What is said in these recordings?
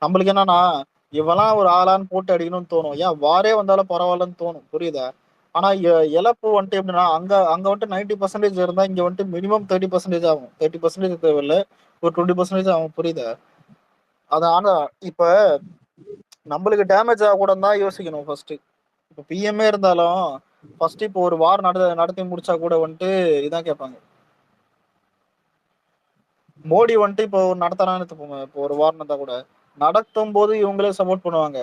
நம்மளுக்கு என்னன்னா இவெல்லாம் ஒரு ஆளான்னு போட்டு அடிக்கணும்னு தோணும். ஏன் வாரே வந்தாலும் பரவாயில்லன்னு தோணும். புரியுதா? ஆனா இழப்பு வந்துட்டு எப்படின்னா அங்க அங்க வந்துட்டு 90% இருந்தா இங்க வந்துட்டு மினிமம் 30% ஆகும். 30% தேவையில்ல, ஒரு 20% ஆகும். புரியுதா? அது ஆனா இப்ப நம்மளுக்கு டேமேஜ் ஆக கூட தான் யோசிக்கணும் ஃபர்ஸ்ட். இப்ப பிஎம்ஏ இருந்தாலும் ஃபர்ஸ்ட் இப்போ ஒரு வார் நடத்தி முடிச்சா கூட வந்துட்டு இதான் கேட்பாங்க. மோடி வந்துட்டு இப்போ நடத்துறான்னு எடுத்துப்போங்க. இப்போ ஒரு வார் நடந்தா கூட நடத்தும் போது இவங்களே சப்போர்ட் பண்ணுவாங்க.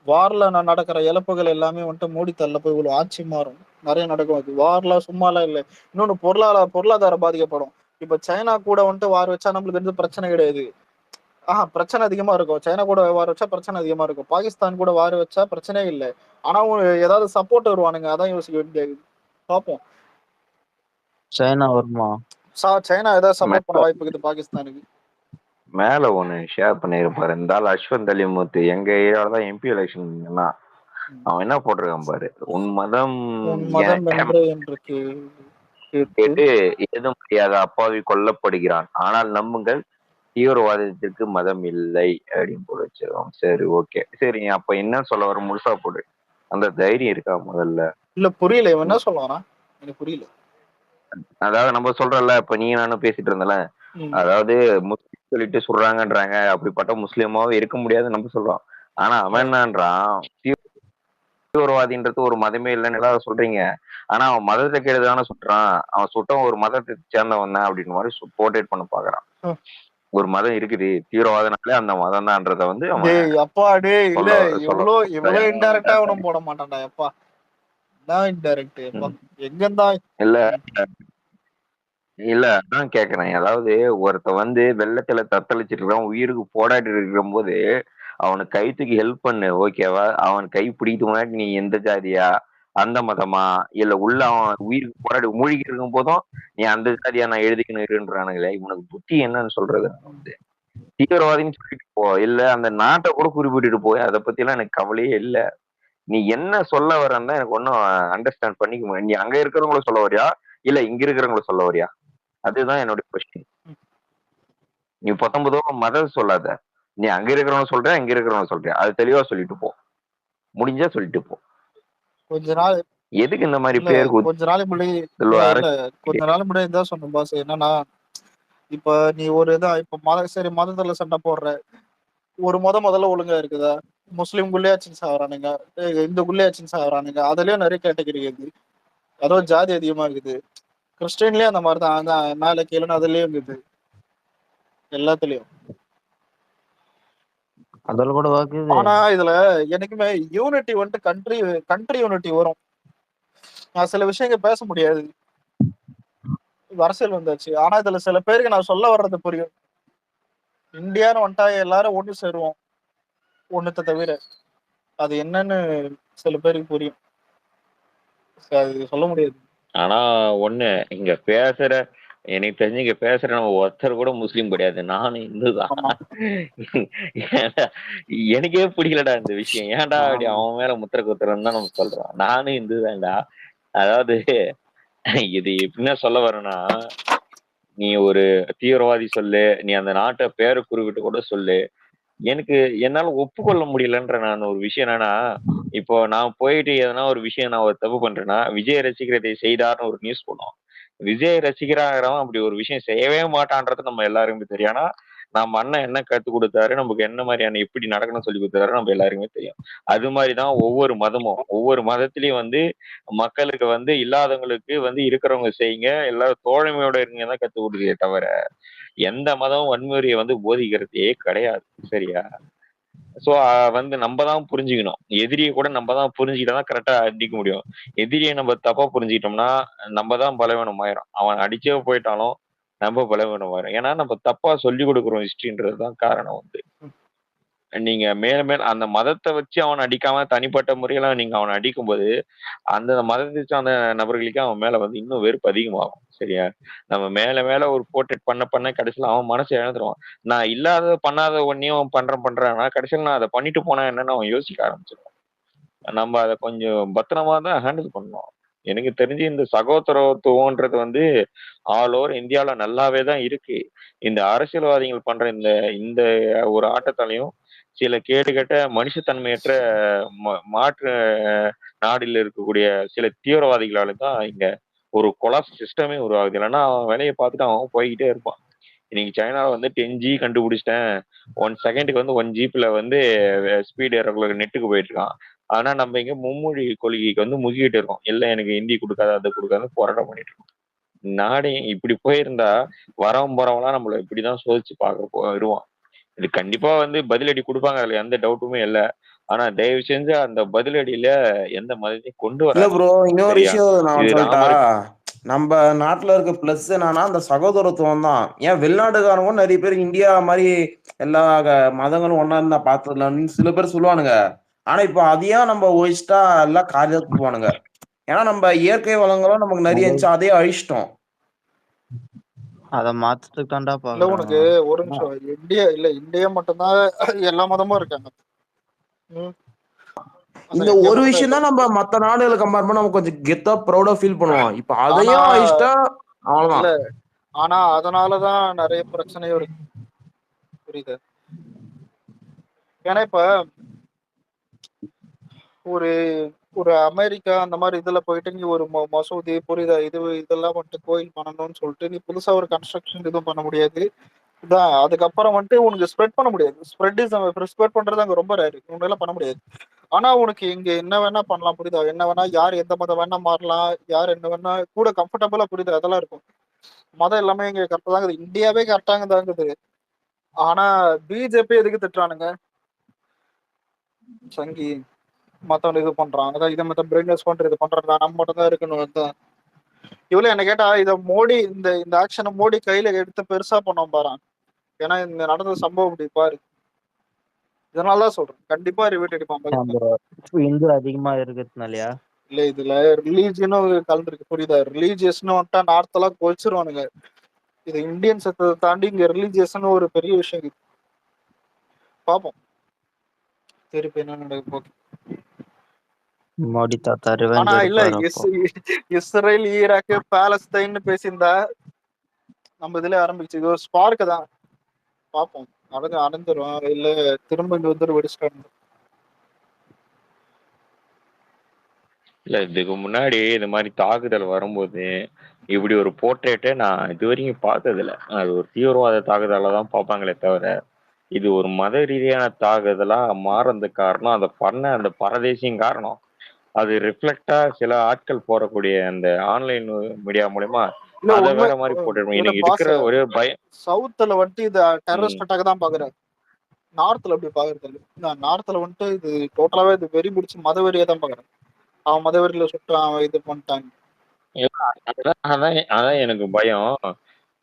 வார்ல நடக்கிற இழப்புகள் எல்லாமே வந்துட்டு மோடி தள்ள போய் இவ்வளவு ஆட்சி மாறும். நிறைய நடக்கும். அது வார்ல சும்மாலாம் இல்லை. இன்னொன்னு பொருளாதாரம் பாதிக்கப்படும். இப்ப சைனா கூட வந்துட்டு வார் வச்சா நம்மளுக்கு எந்த பிரச்சனை கிடையாது. பிரச்சனை அதிகமா இருக்கும். சைனா கூட வார் வச்சா பிரச்சனை அதிகமா இருக்கும். பாகிஸ்தான் கூட வார் வச்சா பிரச்சனையே இல்லை. ஆனா ஏதாவது சப்போர்ட் வருவானுங்க. அதான் யோசிக்க வேண்டியது. பார்ப்போம். சைனா வருமா? சைனா ஏதாவது சப்போர்ட் பண்ண வாய்ப்பு இருக்குது பாகிஸ்தானுக்கு. மேல ஒண்ணு ஷேர் பண்ணிருப்பாரு. இந்த ஆள் அஸ்வந்த் அலிமுத்து எங்க ஏரியாவில தான் எம்பி எலெக்ஷன். அவன் என்ன போட்டிருக்கான் பாரு, உன் மதம் என்று கேட்டு ஏதும் முடியாத அப்பாவி கொல்லப்படுகிறான், ஆனால் நம்புங்கள் தீவிரவாதத்திற்கு மதம் இல்லை அப்படின்னு போட்டு வச்சிருக்கோம். சரி, ஓகே, சரி, அப்ப என்ன சொல்ல வர முழுசா போடு. அந்த தைரியம் இருக்கா முதல்ல? இல்ல, புரியல. இவன் என்ன சொல்லுவானா எனக்கு புரியல. அதாவது நம்ம சொல்றோம்ல, இப்ப நீ நானும் பேசிட்டு இருந்தல, அதாவது முஸ்லீம் சொல்லிட்டு சொல்றாங்கன்றாங்க, அப்படிப்பட்ட முஸ்லீமாவே இருக்க முடியாதுன்னு நம்ம சொல்றோம். ஆனா அவன் என்னன்றான், தீவிரவாதின்றது ஒரு மதமே இல்லைன்னு எல்லாரும் சொல்றீங்க. ஆனா அவன் மதத்தை கெடுதானே சுட்டுறான். அவன் சுட்டம் ஒரு மதத்தை சேர்ந்தவன் தான் அப்படின்னு மாதிரி போர்ட்ரேட் பண்ண பாக்குறான். ஒரு மதம் இருக்குது, தீவிரவாதனாலே அந்த மதம் தான்றத வந்து அப்பா டே இல்ல, இவ்வளவு இன்டைரக்டா அவனும் போட மாட்டான்டா. எப்பா இன்டைரக்ட் எங்கந்தா இல்ல இல்ல அதான் கேக்குறேன். அதாவது ஒருத்த வந்து வெள்ளத்துல தத்தளிச்சிட்டு இருக்கான், உயிருக்கு போராடி இருக்கிற போது அவனுக்கு கைத்துக்கு ஹெல்ப் பண்ணு, ஓகேவா? அவன் கை பிடிக்கிட்டு முன்னாடி நீ எந்த ஜாதியா, அந்த மதமா, இல்ல உள்ள அவன் உயிருக்கு போராடி மூழ்கி இருக்கும் போதும் நீ அந்த ஜாதியா நான் எழுதிக்கணும் இருன்றானுங்களே, இவனுக்கு புத்தி என்னன்னு சொல்றது? வந்து தீவிரவாதின்னு சொல்லிட்டு போ, இல்ல அந்த நாட்டை கூட குறிப்பிட்டுட்டு போய், அதை பத்தி எல்லாம் எனக்கு கவலையே இல்ல. நீ என்ன சொல்ல வரன்னு எனக்கு ஒன்னும் அண்டர்ஸ்டாண்ட் பண்ணிக்க முடியும். நீ அங்க இருக்கிறவங்கள சொல்ல வரியா, இல்ல இங்க இருக்கிறவங்கள சொல்ல வரியா? அதுதான் என்னோட கொஸ்டின். நீ 19 மதம் சொல்லாத, நீ அங்க இருக்கிறவங்க சொல்ற, இங்க இருக்கிறவங்க சொல்றியா, அது தெளிவா சொல்லிட்டு போ. முடிஞ்சா சொல்லிட்டு போ. கொஞ்ச நாள் எதுக்கு இந்த மாதிரி பேர் கொஞ்ச நாள் முன்னாடி இதான் சொன்ன பாஸ். என்னன்னா இப்ப நீ ஒரு இதான் இப்ப சரி மதத்துல சண்டை போடுற, ஒரு முதல்ல ஒழுங்கா இருக்குதா? முஸ்லீம்குள்ளேயாச்சும் சாகுறானுங்க, இந்துக்குள்ளேயாச்சும் சாகுறானுங்க. அதுலயும் நிறைய கேட்டகரி இருக்குது. அதோ ஜாதி அதிகமா இருக்குது. கிறிஸ்டின்லயும் அந்த மாதிரி தான், மேல கீழே அதுலயும் இருக்குது. எல்லாத்துலயும். அதில் கூட ஆனா இதுல எனக்குமே யூனிட்டி வந்துட்டு கண்ட்ரி யூனிட்டி வரும். நான் சில விஷயங்கள் பேச முடியாது, அரசியல் வந்தாச்சு. ஆனா இதுல சில பேருக்கு நான் சொல்ல வர்றது புரியும். இந்தியான்னு வந்துட்டா எல்லாரும் ஒண்ணு சேருவோம், ஒண்ணுத்த தவிர. அது என்னன்னு சில பேருக்கு புரியும், அது சொல்ல முடியாது. ஆனா ஒண்ணு, இங்க பேசுற, எனக்கு தெரிஞ்சு இங்க பேசுற நம்ம ஒருத்தர் கூட முஸ்லீம் கிடையாது. நானும் இந்துதான். எனக்கே பிடிக்கலடா இந்த விஷயம். ஏன்டா அப்படி அவன் மேல முத்திர குத்துறன்னு தான் நம்ம சொல்றோம். நானும் இந்துதான்டா. அதாவது இது எப்படின்னா சொல்ல வரேன்னா, நீ ஒரு தீவிரவாதி சொல்லு, நீ அந்த நாட்டை பேரை குறிப்பிட்டு கூட சொல்லு, எனக்கு என்னால ஒப்புக்கொள்ள முடியலன்ற நான் ஒரு விஷயம் என்னன்னா, இப்போ நான் போயிட்டு எதனா ஒரு விஷயம் நான் ஒரு தப்பு பண்றேன்னா, விஜய் ரசிகர் இதை செய்தார்னு ஒரு நியூஸ் போடுவோம். விஜய் ரசிகராகிறவன் அப்படி ஒரு விஷயம் செய்யவே மாட்டான்றது நம்ம எல்லாருக்குமே தெரியும். ஆனா நம்ம அண்ணன் என்ன கற்றுக் கொடுத்தாரு, நமக்கு என்ன மாதிரியான எப்படி நடக்கணும்னு சொல்லி கொடுத்தாரு நம்ம எல்லாருக்குமே தெரியும். அது மாதிரிதான் ஒவ்வொரு மதமும், ஒவ்வொரு மதத்திலயும் வந்து மக்களுக்கு வந்து இல்லாதவங்களுக்கு வந்து இருக்கிறவங்க செய்யுங்க, எல்லாரும் தோழமையோட இருங்க தான் கற்றுக் கொடுக்குதே தவிர எந்த மதமும் வன்முறையை வந்து போதிக்கிறதே கிடையாது. சரியா? சோ வந்து நம்ம தான் புரிஞ்சுக்கணும். எதிரியை கூட நம்ம தான் புரிஞ்சுக்கிட்டா தான் கரெக்டா அடிக்க முடியும். எதிரியை நம்ம தப்பா புரிஞ்சுக்கிட்டோம்னா நம்ம தான் பலவீனம் ஆயிரும். அவன் அடிச்சே போயிட்டாலும் நம்ம பலவீனம் ஆயிரும். ஏன்னா நம்ம தப்பா சொல்லி கொடுக்குறோம் ஹிஸ்டரின்றதுதான் காரணம் வந்து. நீங்க மேல அந்த மதத்தை வச்சு அவனை அடிக்காம தனிப்பட்ட முறையில நீங்க அவனை அடிக்கும்போது அந்த மதத்தை சார்ந்த நபர்களுக்கு அவன் மேல வந்து இன்னும் வெறுப்பு அதிகமாகும். சரியா? நம்ம மேல மேல ஒரு போர்ட்ரேட் பண்ண கடைசியில அவன் மனசை இழந்துருவான். நான் இல்லாத பண்ணாத ஒன்னையும் பண்றேன்னா கடைசியில் நான் அதை பண்ணிட்டு போனா என்னன்னு அவன் யோசிக்க ஆரம்பிச்சிருவான். நம்ம அதை கொஞ்சம் பத்திரமா தான் ஹேண்டில் பண்ணணும். எனக்கு தெரிஞ்சு இந்த சகோதரத்துவம்ன்றது வந்து ஆல் ஓவர் இந்தியாவில நல்லாவே தான் இருக்கு. இந்த அரசியல்வாதிகள் பண்ற இந்த இந்த ஒரு ஆட்டத்தாலையும் சில கேடுகெட்ட மனுஷத்தன்மையற்ற மாற்று நாடுல இருக்கக்கூடிய சில தீவிரவாதிகளால தான் இங்க ஒரு கொலாப்ஸ் சிஸ்டமே உருவாகுது. இல்லைன்னா அவன் வேலையை பார்த்துட்டு அவன் போய்கிட்டே இருப்பான். இன்னைக்கு சைனால வந்து 10G கண்டுபிடிச்சிட்டேன், 1 செகண்டுக்கு வந்து 1 ஜிபில வந்து ஸ்பீடு நெட்டுக்கு போயிட்டு இருக்கான். ஆனா நம்ம இங்க மும்மொழி கொள்கைக்கு வந்து முகிக்கிட்டு இருக்கோம். இல்ல எனக்கு ஹிந்தி கொடுக்காத அதை கொடுக்காத போராட்டம் பண்ணிட்டு இருக்கோம். நாடே இப்படி போயிருந்தா வரவன் போறவங்களாம் நம்மள இப்படிதான் சோதிச்சு பார்க்க வருவான். இது கண்டிப்பா வந்து பதிலடி கொடுப்பாங்க, அதுல எந்த டவுட்டுமே இல்ல. ஆனா தயவு செஞ்சு அந்த பதிலடியில எந்த மதத்தையும் கொண்டு இல்ல வராது. ப்ரோ, இன்னொரு சரியா? விஷயம் நான் இது சொல்லட்டா? ராமர். நம்ம நாட்டுல இருக்க பிளஸ் என்னன்னா அந்த சகோதரத்துவம் தான். ஏன் வெளிநாட்டுக்காரங்க நிறைய பேர் இந்தியா மாதிரி எல்லா மதங்களும் ஒண்ணா இருந்தா பார்த்ததுலன்னு சில பேர் சொல்லுவானுங்க. ஆனா இப்ப அதையும் நம்ம ஒழிச்சிட்டா எல்லாம் காரியத்துக்கு போவானுங்க. ஏன்னா நம்ம இயற்கை வளங்களும் நமக்கு நிறைய இருந்துச்சு, அதே அழிச்சிட்டோம். அத மாத்தத்துக்கு தான்டா இல்ல உனக்கு பாக்குறாங்க. ஒரு நிமிஷம், இந்தியா மட்டும்தான் எல்லா மதமும் இருக்காங்க. ம். இந்த இந்தியா ஒரு மட்டும் தான் விஷயம் இல்ல. தான் நம்ம மத்த நாடுகளை கம்பேர் பண்ண நம்ம கொஞ்சம் கெத்தா ப்ரௌடா ஃபீல் பண்ணுவோம். இப்ப ஆனா அதையும் அழிச்சிட்டா அவ்வளவுதான். இல்ல ஆனா அதனாலதான் நிறைய பிரச்சனையும் இருக்கு. புரியுது? ஏன்னா இப்ப ஒரு ஒரு அமெரிக்கா அந்த மாதிரி இதுல போயிட்டு நீ ஒரு மசூதி, புரியுதா, இதெல்லாம் வந்துட்டு கோயில் பண்ணணும்னு சொல்லிட்டு நீ புதுசா ஒரு கன்ஸ்ட்ரக்ஷன் எதுவும் பண்ண முடியாது. இதான் அதுக்கப்புறம் வந்துட்டு உனக்கு ஸ்ப்ரெட் பண்ண முடியாது. ஸ்ப்ரெட் பண்றது அங்க ரொம்ப ரேரு, உன்னால பண்ண முடியாது. ஆனா உனக்கு இங்க என்ன வேணா பண்ணலாம், புரியுதா? என்ன வேணா, யார் எந்த மதம் வேணா மாறலாம், யார் என்ன வேணா கூட கம்ஃபர்டபுளா, புரியுது, அதெல்லாம் இருக்கும். மதம் எல்லாமே இங்க கரெக்டா தான் இருக்குது, இந்தியாவே கரெக்டாங்க தான் இருக்குது. ஆனா பிஜேபி எதுக்கு திட்டுறானுங்க? சங்கி மத்தவன் இது பண்றான், அதான் இதை மத்த பிரெயின் வாஷ் பண்றது, இது பண்றதா நம்ம மட்டும் தான் இருக்கணும். இவ்வளவு என்ன கேட்டா இத மோடி இந்த இந்த ஆக்ஷனை மோடி கையில எடுத்து பெருசா பண்ணோம் பாரு. ஏன்னா இந்த நடந்த சம்பவம் இப்படி பாரு. இதனாலதான் சொல்றேன், கண்டிப்பா ரிவேட் அடிப்பான் பாகிஸ்தான். இந்து அதிகமா இருக்கிறதுனாலயா? இல்ல இதுல ரிலீஜியனும் கலந்துருக்கு, புரியுதா? ரிலீஜியஸ்னு வந்துட்டா நார்த் எல்லாம் கொதிச்சிருவானுங்க. இது இந்தியன்ஸ் தாண்டி இங்க ரிலீஜியஸ்னு ஒரு பெரிய விஷயம் இருக்கு. பாப்போம் திருப்பி என்ன நடக்க போகுது. மோடி தாத்தா ஆனா ரிவெஞ்ச் இல்ல எடுப்பாரு அப்போ. இஸ்ரேல், ஈராக், பாலஸ்தீன் பேசியிருந்தா நம்ம இதுல ஆரம்பிச்சு இது ஒரு ஸ்பார்க் தான். பாப்போம் அடைஞ்சிரும் இல்ல திரும்ப இங்க வந்து வெடிச்சிட்டாங்க. இல்ல இதுக்கு முன்னாடி இந்த மாதிரி தாக்குதல் வரும்போது இப்படி ஒரு போர்ட்ரேட்டை நான் இது வரைக்கும் பார்த்தது இல்ல. அது ஒரு தீவிரவாத தாக்குதலா தான் பார்ப்பாங்களே தவிர இது ஒரு மத ரீதியான தாக்குதலா மாறதுக்கு காரணம் அதை பண்ண அந்த பரதேசியும் காரணம். அது ரிஃப்ளெக்டா சில ஆட்கள் போடக்கூடிய அந்த ஆன்லைன் மீடியா மூலயமா இல்ல அதை உண்மை வேற மாதிரி போட்டு இல்ல எனக்கு பாஸ், இருக்கிற ஒரே பயம். சவுத்துல வந்துட்டு இது டெரரிஸ்ட் ம். அட்டாக் தான் பாக்குறேன். நார்த்ல அப்படி பாக்குறது இல்லை. நான் நார்த்ல வந்துட்டு இது டோட்டலாவே இது வெறி பிடிச்சி மத வெறியா தான் பாக்குறேன். அவன் மத வெறியில சுட்டான், அவன் இது பண்ணிட்டாங்க. அதான் அதான் எனக்கு பயம்.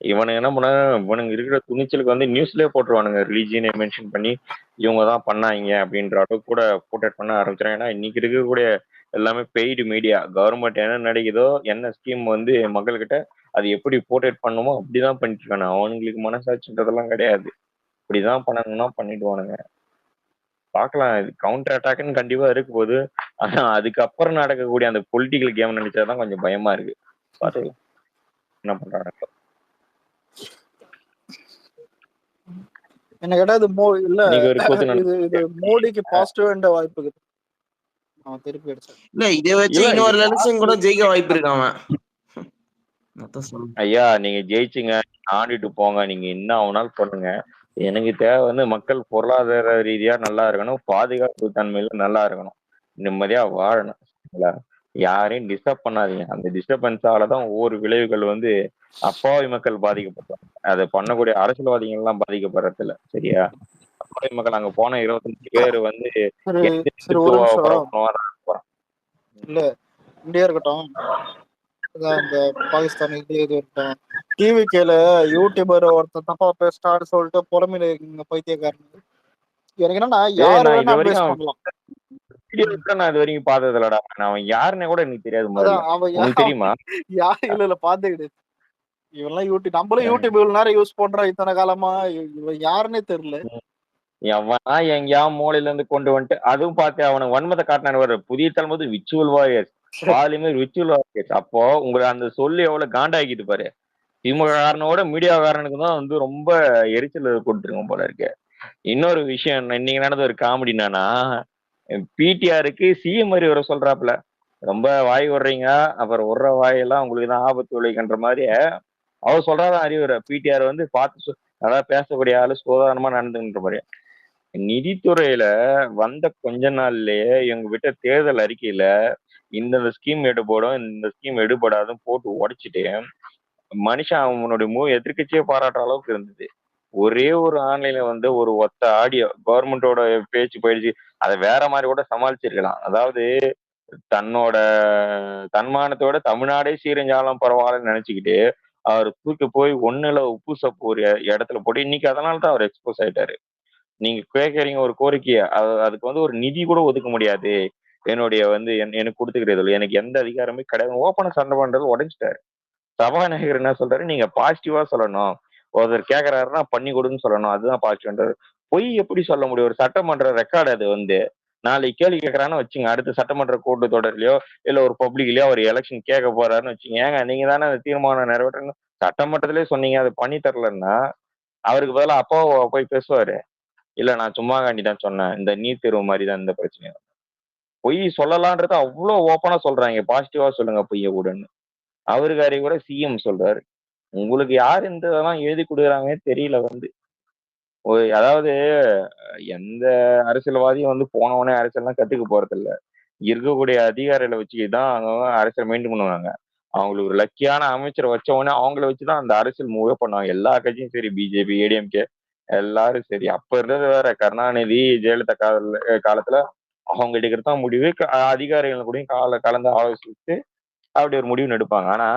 இவனுங்க என்ன பண்ண, இவனுங்க இருக்கிற துணிச்சலுக்கு வந்து நியூஸ்லயே போட்டுருவானுங்க, ரிலீஜியனை மென்ஷன் பண்ணி இவங்க தான் பண்ணாங்க அப்படின்ற அளவுக்கு கூட போர்ட்ரேட் பண்ண ஆரம்பிச்சிடும். ஏன்னா இன்னைக்கு இருக்கக்கூடிய எல்லாமே பெய்டு மீடியா. கவர்மெண்ட் என்ன நடக்குதோ, என்ன ஸ்கீம் வந்து மக்கள்கிட்ட அது எப்படி போர்ட்ரேட் பண்ணுமோ அப்படிதான் பண்ணிட்டு இருக்கானு. அவனுங்களுக்கு மனசாட்சின்றதெல்லாம் கிடையாது. இப்படிதான் பண்ணணும்னா பண்ணிடுவானுங்க. பார்க்கலாம், இது கவுண்டர் அட்டாக்னு கண்டிப்பா இருக்க போது. ஆனா அதுக்கப்புறம் நடக்கக்கூடிய அந்த பொலிட்டிக்கல் கேம் நினைச்சாதான் கொஞ்சம் பயமா இருக்கு. பாத்துக்கலாம் என்ன பண்றாங்க. என்ன கேட்டா இது இல்ல இன்னைக்கு ஒரு கூத்து இது மோடிக்கு பாசிட்டிவ் என்ற வாய்ப்பு இருக்குது. அவன் திருப்பி அடிச்சான். இல்ல இதை வச்சு இல்ல இன்னொரு இது எலெக்ஷன் கூட ஜெயிக்க வாய்ப்பு இருக்கு அவன். ஐயா நீங்க ஜெயிச்சுங்க, ஆடிட்டு போங்க, நீங்க என்ன ஆகுனாலும் பண்ணுங்க. எனக்கு தேவை வந்து மக்கள் பொருளாதார ரீதியா நல்லா இருக்கணும், பாதுகாப்பு தன்மையில நல்லா இருக்கணும், நிம்மதியா வாழணும். சரிங்களா? யாரையும் டிஸ்டர்ப் பண்ணாதீங்க. அந்த டிஸ்டர்பன்ஸாலதான் ஒவ்வொரு விளைவுகள் வந்து அப்பாவி மக்கள் பாதிக்கப்படுறாங்க. அதை பண்ணக்கூடிய அரசியல்வாதிகள் எல்லாம் பாதிக்கப்படுறது இல்ல. சரியா? அப்பாவி மக்கள் அங்க போன 25 பேர் வந்து சரி எந்த சரி ஒரு இந்துத்துவ நிமிஷம். பரவணும். இல்ல இந்தியா இருக்கட்டும், அதான் இந்த பாகிஸ்தான் இது இருக்கட்டும், டிவி கேல யூடியூபர் ஒருத்தர் தப்பா பேசிட்டான்னு சொல்லிட்டு புறமையில இங்க பைத்தியக்காரன். எனக்கு என்னன்னா யாரு நான் இது வேணா அட்வைஸ் வரைக்கும் பண்ணலாம். வீடியோ கூட நான் இது வரைக்கும் பார்த்தது இல்லடா. அவன் யாருன்னு கூட எனக்கு தெரியாது முதல்ல. அதான் அவன் உனக்கு தெரியுமா? யாரு இல்ல பார்த்தே கிடையாது. இவெல்லாம் யூடியூப், நம்மளும் யூடியூப் இவ்வளவு நேரம் யூஸ் பண்றோம் இத்தனை காலமா, இவன் யாருன்னே தெரியல. எவனா எங்கேயா மூலையில இருந்து கொண்டு வந்துட்டு அதுவும் பார்த்து அவனுக்கு வன்மத்தை காட்டினான்னு வர Puthiya Thalaimurai visual warriors, Polimer visual warriors. அப்போ உங்களை அந்த சொல்லி எவ்வளவு காண்டாக்கிட்டு பாரு. திமுக காரனோட மீடியா காரனுக்கு தான் வந்து ரொம்ப எரிச்சல் கொடுத்துருங்க போல இருக்கு. இன்னொரு விஷயம் இன்னைக்கு நடந்த ஒரு காமெடி என்னன்னா, பிடிஆருக்கு சிஎம் மாதிரி வர சொல்றாப்புல. ரொம்ப வாய் விடுறீங்க, அப்புறம் விடுற வாயெல்லாம் உங்களுக்கு தான் ஆபத்து விளைவிக்கின்ற மாதிரி அவர் சொல்றாதான் அறிவுரை. பிடிஆர் வந்து பார்த்து அதாவது பேசக்கூடிய ஆளு சுதாரணமா நடந்துன்ற மாதிரி. நிதித்துறையில வந்த கொஞ்ச நாள்லயே இவங்க விட்ட தேர்தல் அறிக்கையில இந்த ஸ்கீம் எடுபடும், இந்த ஸ்கீம் எடுபடாதுன்னு போட்டு உடைச்சிட்டு மனுஷன் அவனுடைய எதிர்க்கட்சியே பாராட்டுற அளவுக்கு இருந்தது. ஒரே ஒரு ஆன்லைன்ல வந்து ஒரு ஒத்த ஆடியோ கவர்மெண்டோட பேச்சு போயிடுச்சு. அதை வேற மாதிரி கூட சமாளிச்சிருக்கலாம். அதாவது தன்னோட தன்மானத்தோட தமிழ்நாடே சீரஞ்சாலும் பரவாயில்லன்னு நினைச்சுக்கிட்டு அவர் தூக்கி போய் ஒண்ணுல உப்பு சப்பு ஒரு இடத்துல போட்டு இன்னைக்கு அதனால தான் அவர் எக்ஸ்போஸ் ஆயிட்டாரு. நீங்க கேட்கறீங்க ஒரு கோரிக்கையை அதுக்கு வந்து ஒரு நிதி கூட ஒதுக்க முடியாது. என்னுடைய வந்து எனக்கு கொடுத்துக்கிறது எனக்கு எந்த அதிகாரமே கிடையாது. ஓப்பனா சண்டை பண்றது உடைச்சிட்டாரு. சபாநாயகர் என்ன சொல்றாரு, நீங்க பாசிட்டிவா சொல்லணும். ஒருத்தர் கேக்குறாருன்னா பண்ணி கொடுன்னு சொல்லணும். அதுதான் பாசிட்டிவ்ன்றாரு. பொய் எப்படி சொல்ல முடியும்? ஒரு சட்டமன்ற ரெக்கார்டு அது வந்து நாளைக்கு கேள்வி கேட்கறான்னு வச்சுங்க, அடுத்த சட்டமன்ற கூட்டத்தொடர்லயோ இல்ல ஒரு பப்ளிக்லயோ ஒரு எலெக்ஷன் கேட்க போறாருன்னு வச்சுங்க, ஏங்க நீங்க தானே அந்த தீர்மானம் நிறைவேற்றணும் சட்டமன்றத்திலே சொன்னீங்க, அதை பண்ணி தரலன்னா அவருக்கு பதிலா அப்பாவை போய் பேசுவாரு. இல்ல நான் சும்மா காண்டி தான் சொன்னேன், இந்த நீட் தேர்வு மாதிரி தான் இந்த பிரச்சனை. பொய் சொல்லலான்றது அவ்வளவு ஓப்பனா சொல்றாங்க. பாசிட்டிவா சொல்லுங்க பொய்ய கூடன்னு. அவருக்காரி கூட சிஎம் சொல்றாரு. உங்களுக்கு யார் இந்த இதெல்லாம் எழுதி கொடுக்குறாங்கன்னே தெரியல வந்து. அதாவது எந்த அரசியல்வாதியும் வந்து போனவனே அரசியல்லாம் கத்துக்க போறது இல்ல. இருக்கக்கூடிய அதிகாரிகளை வச்சுக்கிட்டு தான் அவங்க அரசியல் மெயின்டைன் பண்ணுவாங்க. அவங்களுக்கு ஒரு லக்கியான அமைச்சரை வச்சவொடனே அவங்கள வச்சுதான் அந்த அரசியல் மூவே பண்ணுவாங்க. எல்லா கட்சியும் சரி, பிஜேபி, ஏடிஎம்கே எல்லாரும் சரி. அப்ப இருந்தது வேற. கருணாநிதி, ஜெயலலிதா காலத்துல அவங்க எடுக்கிறதான் முடிவு. அதிகாரிகள் கூடயும் கலந்து ஆலோசித்து அப்படி ஒரு முடிவு எடுப்பாங்க. ஆனா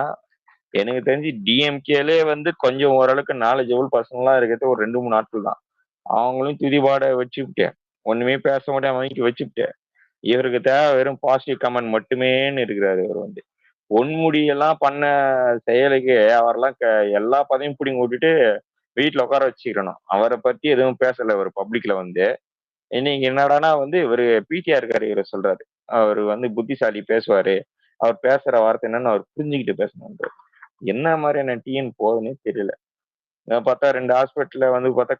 எனக்கு தெரிஞ்சு டிஎம்கேலே வந்து கொஞ்சம் ஓரளவுக்கு நாலேஜபிள் பர்சனலா இருக்கிறது ஒரு 2-3 நாட்கள் தான். அவங்களும் துதிபாட வச்சுக்கிட்டு ஒண்ணுமே பேச முடியாம வச்சுக்கிட்டு இவருக்கு தேவை வெறும் பாசிட்டிவ் கமெண்ட் மட்டுமேன்னு இருக்கிறாரு. இவர் வந்து பொன்முடியெல்லாம் பண்ண செயலுக்கு அவரெல்லாம் எல்லா பதவியும் பிடிங்கி விட்டுட்டு வீட்டுல உட்கார வச்சுக்கணும். அவரை பத்தி எதுவும் பேசல இவர் பப்ளிக்ல வந்து. இன்னைக்கு என்னடானா வந்து இவரு பிடிஆர் இருக்காரு, இவரை சொல்றாரு அவரு வந்து புத்திசாலி பேசுவாரு, அவர் பேசுற வார்த்தை என்னன்னு அவர் புரிஞ்சுக்கிட்டு பேசணும். என்ன மாதிரியான டிஎன் போகுதுன்னே தெரியல. பார்த்தா 2 ஹாஸ்பிட்டல்ல வந்து பார்த்தா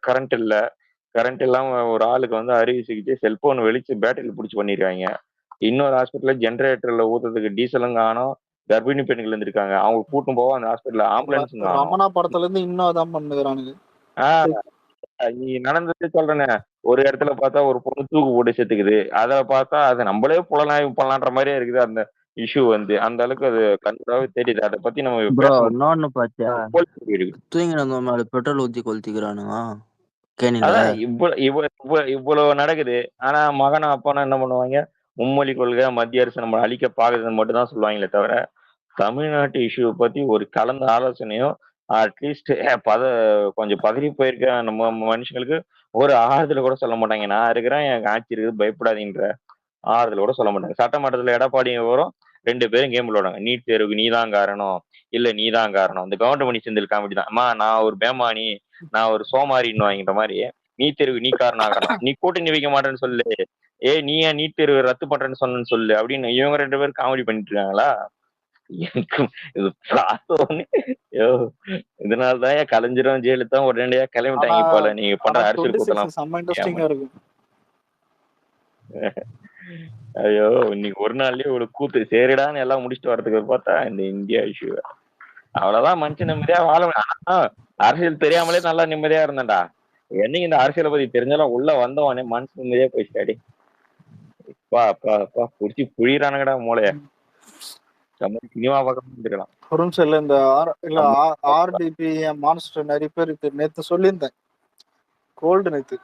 கரண்ட் இல்லாம ஒரு ஆளுக்கு வந்து அறுவை சிகிச்சை செல்போன் வெளிச்சு பேட்டரியில் பிடிச்சி பண்ணிருக்காங்க. இன்னொரு ஹாஸ்பிட்டல்ல ஜெனரேட்டர்ல ஊத்துறதுக்கு டீசலும் காணும், கர்ப்பிணி பெண்கள் இருந்திருக்காங்க, அவங்க கூட்டும் போக அந்த ஹாஸ்பிட்டல்ல ஆம்புலன்ஸும் காணும். ரமணா படத்துல இருந்து இன்னும் அதான் பண்ணுகிறானுங்க. நீ நடந்தது சொல்றேனே, ஒரு இடத்துல பார்த்தா ஒரு பொண்ணு தூக்கு போட்டு செத்துக்குது, அதை பார்த்தா அதை நம்மளே புலனாய்வு பண்ணலான்ற மாதிரியே இருக்குது. அந்த இஷ்யூ வந்து அந்த அளவுக்கு அது கண்டிப்பாவே தெரியுது. அதை பத்தி நம்ம ப்ரோ பேசணும். இன்னொன்னு பாத்தியா, தூங்கின மேல பெட்ரோல் ஊத்தி கொளுத்திக்கிறானுங்க கேணில. அதான் இவ்வளவு நடக்குது. ஆனா மகனும் அப்பானா என்ன பண்ணுவாங்க, மும்மொழி கொள்கை மத்திய அரசு நம்ம அழிக்க பாக்குதுன்னு மட்டும் தான் சொல்லுவாங்களே தவிர தமிழ்நாட்டு இஷ்யூ பத்தி ஒரு கலந்த ஆலோசனையும் அட்லீஸ்ட் கொஞ்சம் பதறி போயிருக்க நம்ம மனுஷங்களுக்கு ஒரு ஆறுதல் கூட சொல்ல மாட்டாங்க. நான் இருக்கிறேன், எனக்கு ஆட்சி இருக்குது, பயப்படாதீன்ற ஆறுதல் கூட சொல்ல மாட்டாங்க. சட்டமன்றத்துல எடப்பாடி வரும், 2 பேரும் கேம் விளையாடுவாங்க. நீட் தேர்வுக்கு நீதான் காரணம், இல்ல நீதான் காரணம். இந்த கவுண்டமணி செந்தில் காமெடி தான். அம்மா நான் ஒரு பேமானி, நான் ஒரு சோமாரின்னு வாங்கிற மாதிரி, நீட் தேர்வு நீ காரணம், நீ கூட்டணி வைக்க மாட்டேன்னு சொல்லு, நீ ஏன் நீட் தேர்வு ரத்து பண்றேன்னு சொன்னு சொல்லு அப்படின்னு இவங்க 2 பேரும் காமெடி பண்ணிட்டு இருக்காங்களா? எனக்கு இது இதனாலதான் கலைஞரும் ஜெயலலிதா உடனடியா கிளம்பிட்டாங்க போல. நீங்க பண்ற அரசியல் கூத்தலாம் செம்ம இன்ட்ரெஸ்டிங்கா இருக்கும். ஐயோ இன்னைக்கு ஒரு நாள்லயே ஒரு கூத்து சரிடான்னு எல்லாம் முடிச்சுட்டு வரதுக்கு பார்த்தா இந்த இந்தியா இஷ்யூ அவ்வளவுதான். மனுஷன் நிம்மதியா வாழ. ஆனா அரசியல் தெரியாமலே நல்லா நிம்மதியா இருந்தேன்டா. என்னைக்கு இந்த அரசியலை பத்தி தெரிஞ்சாலும் உள்ள வந்தவனே மனசு நிம்மதியா போயிடுச்சாடி. புடிச்சு புழியறானுங்கடா மூளைய. சினிமா பக்கம் இருக்கலாம். ஒரு நிமிஷம் இல்ல, இந்த ஆர்டிபி மான்ஸ்டர் நிறைய பேர் நேத்து சொல்லியிருந்தேன். கோல்டு நேத்து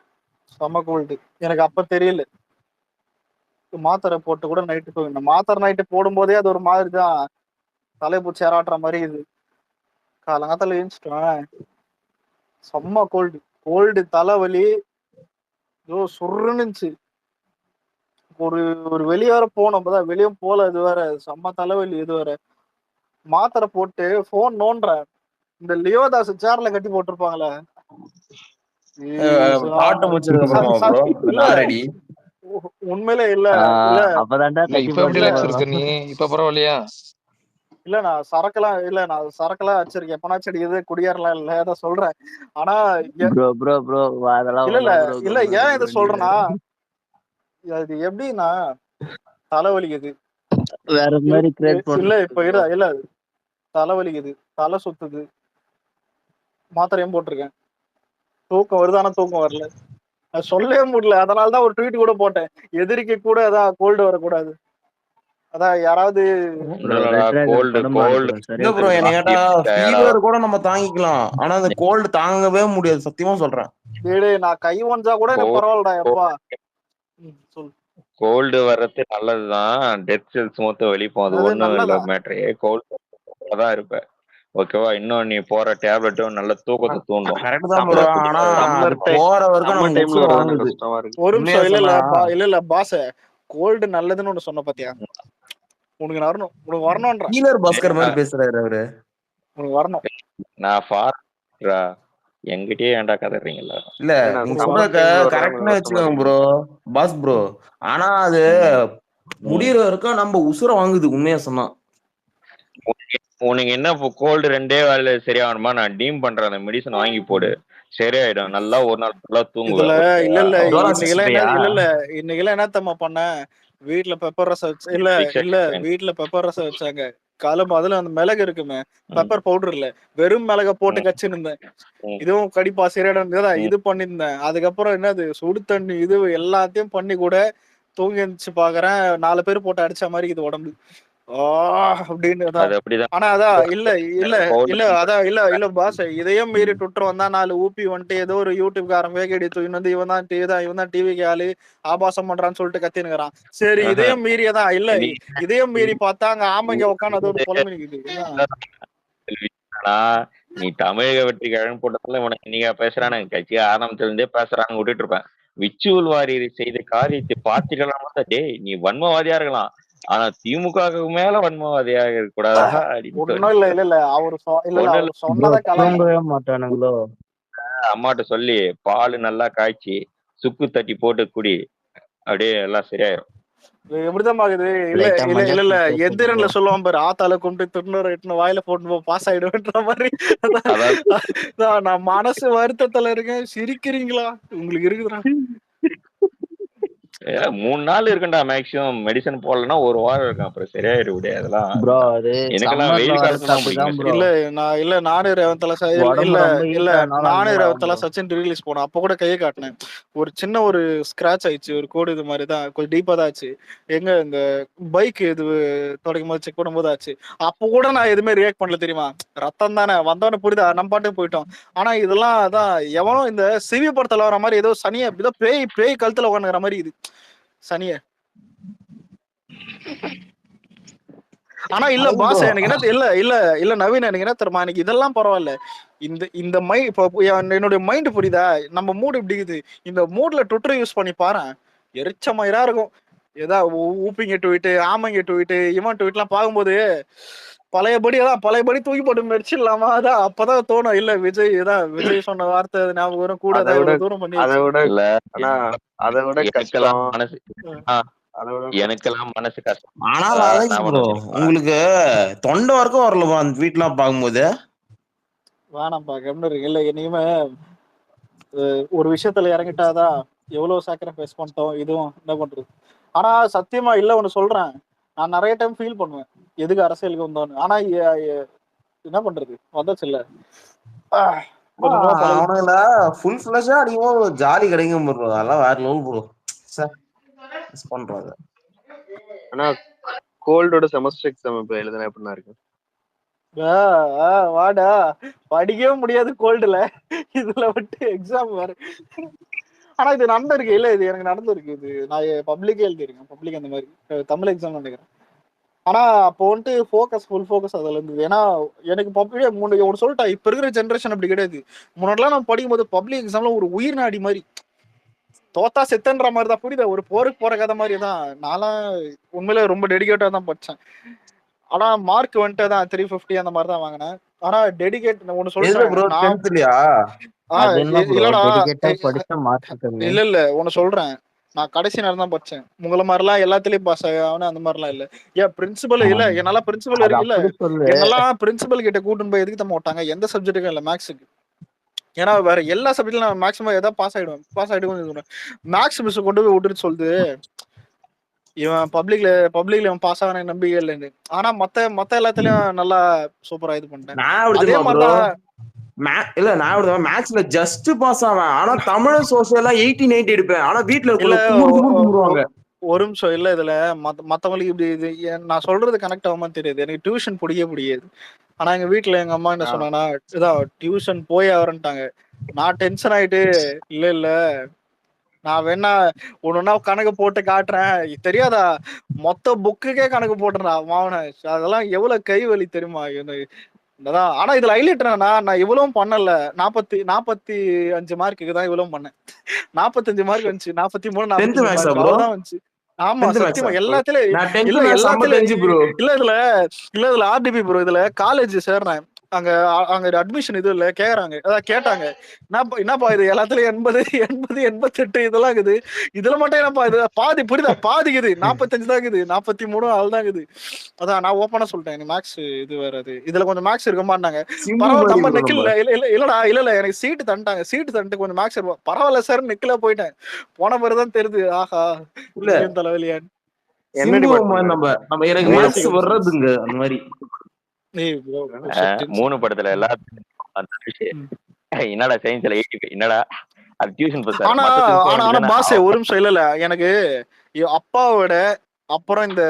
செம்ம கோல்டு. எனக்கு அப்ப தெரியல. மாத்திரை போட்டு கூட நைட்டு போய் மாத்திரை நைட்டு போடும் போதே அது ஒரு மாதிரி தான் தலைப்பூச்சி ஏறாட்டுற மாதிரி இது. காலங்காத்தால எழுந்துட்டேன், செம்ம கோல்டு தலைவலி சுருன்னுச்சு. ஒரு வெளியே வேற போனோம், வெளியும் போல. இது வேற செம்ம தலைவலி. இது வேற மாத்திரை போட்டு போன் நோன்றேன். இந்த லியோதாஸ் சேர்ல கட்டி போட்டிருப்பாங்களே, உண்மையிலே இல்ல அப்பதான்டா இப்ப எப்படி இருக்கு நீ? இப்ப பரவாயில்லையா? இல்ல நான் சரக்கெல்லாம் வச்சிருக்கேன். எப்பனாச்சும் அடிக்கிறது குடியேறலாம் இல்ல, அதான் சொல்றேன். ஆனா ப்ரோ அதெல்லாம் இல்ல வேணாம் ப்ரோ. இல்ல கம்முனு ஏன் இருக்க இதை வேண்டியது. சொல்றேன்னா, அது எப்படின்னா தலைவலிக்குது. வேற மாதிரி கிரியேட் இல்ல பண்றது இப்ப ப்ரோ. இல்ல தலைவலிக்குது, தலை சுத்துது, மாத்திரையும் போட்டிருக்கேன். தூக்கம் வருது, ஆனா தூக்கம் வரல. அது சொல்லவே முடியல. அதனாலதான் ஒரு ட்வீட் கூட போட்டேன். எதிரிக்கு கூட அதான் கோல்டு வரக்கூடாது. அதான் யாராவது ப்ரோ ரெட் டிராகன் படம் பாரு ப்ரோ, இல்ல சரியா ப்ரோ, என்ன கேட்டா போயிடும். ஃபீவர் கூட நம்ம தாங்கிக்கலாம், ஆனா அந்த கோல்டு தாங்கவே முடியாது, சத்தியமா சொல்றேன். நான் கை ஒஞ்சா கூட எனக்கு பரவாயில்லடா எப்பா. சொல்லு. கோல்டு வர்றது நல்லதுதான். டெத் செல்ஸ் மொத்தம் வெளிப்போம், அது அது ஒண்ணும் இல்ல நல்லதா? மேட்ரு. கோல்டு தான் இருப்ப. ஓகேவா? இன்னும் நீ போற டேப்லெட்டும் நல்ல தூக்கத்தை தூண்டும். கரெக்ட் தான் ப்ரோ, ஆனா அது போற வரைக்கும் நம்ம உசுர வாங்குது. ஒரு உண்மையா நிமிஷம். சொன்னா இல்ல பாச, கோல்டு நல்லதுன்னு ஒண்ணு சொன்ன பாத்தியா? உனக்கு வரணும், உனக்கு வரணும்ன்ற. ஹீலர் பாஸ்கர் மாதிரி பேசுறாரு அவரு. உனக்கு வரணும். நான் ஃபாரா எங்கிட்டயே ஏன்டா கதறீங்களா? இல்ல நீங்க சொல்ற கரெக்ட்னு வச்சுக்கோங்க ப்ரோ, பாஸ் ப்ரோ. ஆனா அது முடியற வரைக்கும் நம்ம உசுர வாங்குது, உண்மையா சொன்னா. உனக்கு என்ன கோல்டு 2 வேலையில சரியாகணுமா? நான் டீம் பண்றேன், அந்த மெடிசன் வாங்கி போடு, சரியாயிடும். நல்லா ஒரு நாள் ஃபுல்லா தூங்குவேன். இன்னைக்கு என்ன தம்மா பண்ண? வீட்டுல பெப்பர் ரசம் வச்சு வீட்டுல பெப்பர் ரசம் வச்சாங்க. காலம் அதுல அந்த மிளகு இருக்குமே, பெப்பர் பவுடர் இல்ல, வெறும் மிளக போட்டு கச்சுன்னு இருந்தேன். இதுவும் கடிப்பா சரியாயிடும் இது பண்ணிருந்தேன். அதுக்கப்புறம் என்னது சுடு தண்ணி இது எல்லாத்தையும் பண்ணி கூட தூங்கி இருந்துச்சு பாக்குறேன். 4 பேர் போட்டு அடிச்ச மாதிரி இது உடம்பு அப்படின்னு. ஆனா அதான் இல்ல பாஸ், இதையும் மீறி ட்விட்டர் வந்தா 4 ஊப்பி வந்துட்டு ஏதோ ஒரு யூடியூப்காரன் வேகடி தூக்கின்னு வந்து இவன் தான் டிவிக்கு ஆளு ஆபாசம் பண்றான்னு சொல்லிட்டு கத்தினுக்கிறான். சரி, இதையும் மீறியதான் இல்ல, இதையும் மீறி பார்த்தா அங்க ஆமைங்க உட்காந்து அது ஒரு புலம்பு நிக்குது. நீ தமிழக வெற்றி கழகம் போட்டதுல உனக்கு நீங்க பேசுறானு கட்சி ஆரம்பத்துல இருந்தே பேசுறான்னு விட்டுட்டு இருப்பேன். விச்சுவல் வாரியர் செய்த காரியத்தை பார்த்துக்கலாம். டேய், நீ வன்மவாதியா இருக்கலாம், ஆனா திமுக மேல வன்மவாதியாக இருக்கக்கூடாதா? இல்ல அவரு சொன்னதை தூங்கவே மாட்டானுங்களோ. அம்மாட்ட சொல்லி பால் நல்லா காய்ச்சி சுக்கு தட்டி போட்டு குடி, அப்படியே எல்லாம் சரியாயிரும். எப்படிதான் பாக்குது. இல்ல எந்திரன்ல சொல்லுவான் பாரு, ஆத்தால கொண்டு தொண்ணூறு எட்டு வாயில போட்டு பாஸ் ஆயிடுவேன்ற மாதிரி. நான் மனசு வருத்தத்துல இருக்கேன். சிரிக்கிறீங்களா? உங்களுக்கு இருக்குதுடா. 3 நாள் இருக்குண்டா மேக்சிமம். மெடிசன் போடலன்னா 1 வாரம் இருக்கும், அப்புறம் சரியாயிடும். விட அதெல்லாம் எனக்கெல்லாம் வெயில் காலத்துல தான் பிடிக்கும். நானு ரேவந்தலா சச்சின் ரிலீஸ் போனேன். அப்ப கூட கையை காட்டினேன். ஒரு சின்ன ஒரு ஸ்கிராச் ஆயிடுச்சு, ஒரு கோடு இது மாதிரி தான், கொஞ்சம் டீப்பா தான் ஆச்சு. எங்க இந்த பைக் இது தொடக்கும் போது செக் பண்ணும்போது ஆச்சு. அப்ப கூட நான் எதுவுமே ரியாக்ட் பண்ணல தெரியுமா. ரத்தம் தானே வந்தவனு புரியுதா, நம்ம பாட்டுக்கு போயிட்டோம். ஆனா இதெல்லாம் அதான் எவனோ இந்த சிவி படத்துல வர மாதிரி ஏதோ சனிய ஏதோ பேய் கழுத்துல உட்காந்துக்கிற மாதிரி இது சனிய. ஆனா இல்ல பாஸ், எனக்கு என்ன இல்ல நவீன், எனக்கு என்ன தெரியுமா, எனக்கு இதெல்லாம் பரவாயில்ல. இந்த என்னுடைய மைண்ட் புரியுதா, நம்ம மூடு இப்படி இருக்குது. இந்த மூட்ல ட்விட்டர் யூஸ் பண்ணி பாரு, எரிச்ச மயிரா இருக்கும். ஏதாவது ஊப்பிங்க ட்வீட்டு, ஆமைங்க ட்வீட்டு, இவன் ட்வீட்லாம் பார்க்கும்போது பழையபடி தூக்கி போட்டு மெடிச்சிடலாமா. அதான் அப்பதான் தோணும். இல்ல விஜய் சொன்ன வார்த்தை ஞாபகம் வரும் கூட. தூரம் பண்ணி எனக்கெல்லாம் மனசு கஷ்டம். ஆனா உங்களுக்கு தொண்டை வரைக்கும் வரலமா அந்த வீட்லாம் பார்க்கும்போது? வேணாம்பா, கம்னு இருக்கு. இல்ல இனிமே ஒரு விஷயத்துல இறங்கிட்டாதான் எவ்வளவு சாக்ரிஃபைஸ் பண்ணிட்டோம், இதுவும் என்ன பண்றது. ஆனா சத்தியமா இல்ல ஒண்ணு சொல்றேன், நான் நிறைய டைம் ஃபீல் பண்ணுவேன் எதுக்கு அரசியலுக்கு வந்தோன்னு. ஆனா என்ன பண்றது, வந்தாச்சு இல்ல. ஃபுல் ஃபிளஷா அடிக்கும் ஜாலி கிடைக்கும் ப்ரோ, அதெல்லாம் வேற லெவல் ப்ரோ. மிஸ் பண்றாங்க. ஆனா கோல்டோட செமஸ்டர் எக்ஸாம் இப்ப எழுதுனா எப்படின்னா இருக்கு? வாடா, படிக்கவே முடியாது கோல்டுல, இதுல விட்டு எக்ஸாம் வேற. ஆனா இது நடந்திருக்கு இல்ல, இது எனக்கு நடந்திருக்கு. இது நான் பப்ளிக்கே எழுதிருக்கேன், பப்ளிக் அந்த மாதிரி தமிழ் எக்ஸாம் நினைக்கிறேன். ஆனா அப்போ வந்துட்டு ஃபுல் ஃபோக்கஸ் அதுல இருந்தது. ஏன்னா எனக்கு பப்ளிக் ஒன்று சொல்லிட்டா, இப்ப இருக்கிற ஜென்ரேஷன் அப்படி கிடையாது. முன்னாடிலாம் நம்ம படிக்கும் போது பப்ளிக் எக்ஸாம்ல ஒரு உயிர் நாடி மாதிரி, தோத்தா செத்தன்ற மாதிரி தான், புரியுதா, ஒரு போருக்கு போற கதை மாதிரி தான். நான்லாம் உண்மையில ரொம்ப டெடிகேட்டா தான் படிச்சேன். ஆனா மார்க் வந்துட்டு தான் 350 அந்த மாதிரி தான் வாங்கினேன். ஆனா டெடிகேட் ஒன்னு சொல்றேன், இல்லடா இல்ல ஒன்னு சொல்றேன், நான் கடைசி நேரம் தான் படிச்சேன். உங்களை மாதிரிலாம் எல்லாத்துலயும் பாஸ் ஆகணும் அந்த மாதிரிலாம் இல்ல. ஏன் பிரின்சிபல் இல்ல, என்னால பிரின்சிபல் அது இல்ல, அப்படி சொல்லு. என்னெல்லாம் பிரின்சிபல் கிட்ட கூட்டின்னு போய் எதுக்கு தர மாட்டாங்க எந்த சப்ஜெக்ட்டுக்கும் இல்ல மேக்ஸுக்கு. ஏன்னா வேற எல்லா சப்ஜெக்ட்ல நான் மேக்ஸிமம் ஏதாவது பாஸ் ஆயிடுவேன். மேக்ஸ் மிஸ் கொண்டு போய் விட்டுட்டு சொல்லுது இவன் பப்ளிக்ல இவன் பாஸ் ஆகான நம்பிக்கை இல்லைன்னு. ஆனா மத்த எல்லாத்துலயும் நல்லா சூப்பரா இது பண்ணிட்டேன். நான் எப்படி அதே தெரியுமா ப்ரோ? மாதிரிதான் இல்ல நான் எப்படி மேக்ஸ்ல ஜஸ்ட் பாஸ் ஆவேன். ஆனா தமிழ் சோசியலா 80 90 எடுப்பேன். ஆனா வீட்டுல இல்ல கும்பிடுவாங்க. ஒரு நிமிஷம் இல்ல, இதுல மத்தவங்களுக்கு இப்படி இது நான் சொல்றது கனெக்ட் ஆகாம தெரியுது. எனக்கு டியூஷன் பிடிக்காது. ஆனா எங்க வீட்டுல எங்க அம்மா என்ன சொன்னாங்கன்னா, இதான் டியூஷன் போய் ஆவரன்ட்டாங்க. நான் டென்ஷன் ஆயிட்டு இல்ல நான் வேணா ஒண்ணுன்னா கணக்கு போட்டு காட்டுறேன், தெரியாதா மொத்த புக்குக்கே கணக்கு போட்டுறா மாவன. அதெல்லாம் எவ்வளவு கை வலி தெரியுமா எனக்கு. அதான் ஆனா இதுல ஹைலைட் என்னன்னா, நான் இவ்வளவும் பண்ணல. 45 மார்க்குக்கு தான் இவ்வளவும் பண்ணேன். 45 மார்க் வந்துச்சு. 43 45 மேக்ஸா மார்க் ப்ரோ? அவ்வளவுதான் வந்துச்சு. ஆமா சத்தியமா எல்லாத்துலயும் நான் 10th இல்ல மேக்ஸ் 55 ப்ரோ. இல்ல இதுல ஆர்டிபி ப்ரோ. இதுல காலேஜ் சேர்றேன். அங்க அட்மிஷன் இது இல்ல கேக்குறாங்க. அதான் கேட்டாங்க என்னப்பா இது எல்லாத்துலயும் 80 88 இதெல்லாம் இருக்குது. இதுல மட்டும் என்னப்பா இது பாதி புரியுதா? பாதிக்குது 45 தான் இருக்குது, 43 அதுதான் இருக்குது. அதான் நான் ஓப்பனா சொல்லிட்டேன் எனக்கு மேக்ஸ் இது வராது. இதுல கொஞ்சம் மேக்ஸ் இருக்க மாட்டாங்க. பரவாயில்ல நம்ம நிக்கல. இல்லடா எனக்கு சீட்டு தந்துட்டு கொஞ்சம் மேக்ஸ் இருக்கும். பரவாயில்ல சார் நிக்கல போயிட்டேன். போன பிறகுதான் தெரியுது ஆஹா இங்கேயும் தலைவலியான்னு. என்ன டிபார்ட்மெண்ட்? நம்ம எனக்கு மேக்ஸ் வர்றதுங்க அந்த மாதிரி. 3 படத்துல எல்லாத்துக்கும் என்னடா சயின்ஸ்ல 85 என்னடா அது டியூஷன் பஸ். ஆனா பாஸ் ஒரு நிமிஷம் இல்ல எனக்கு அப்பாவோட அப்புறம் இந்த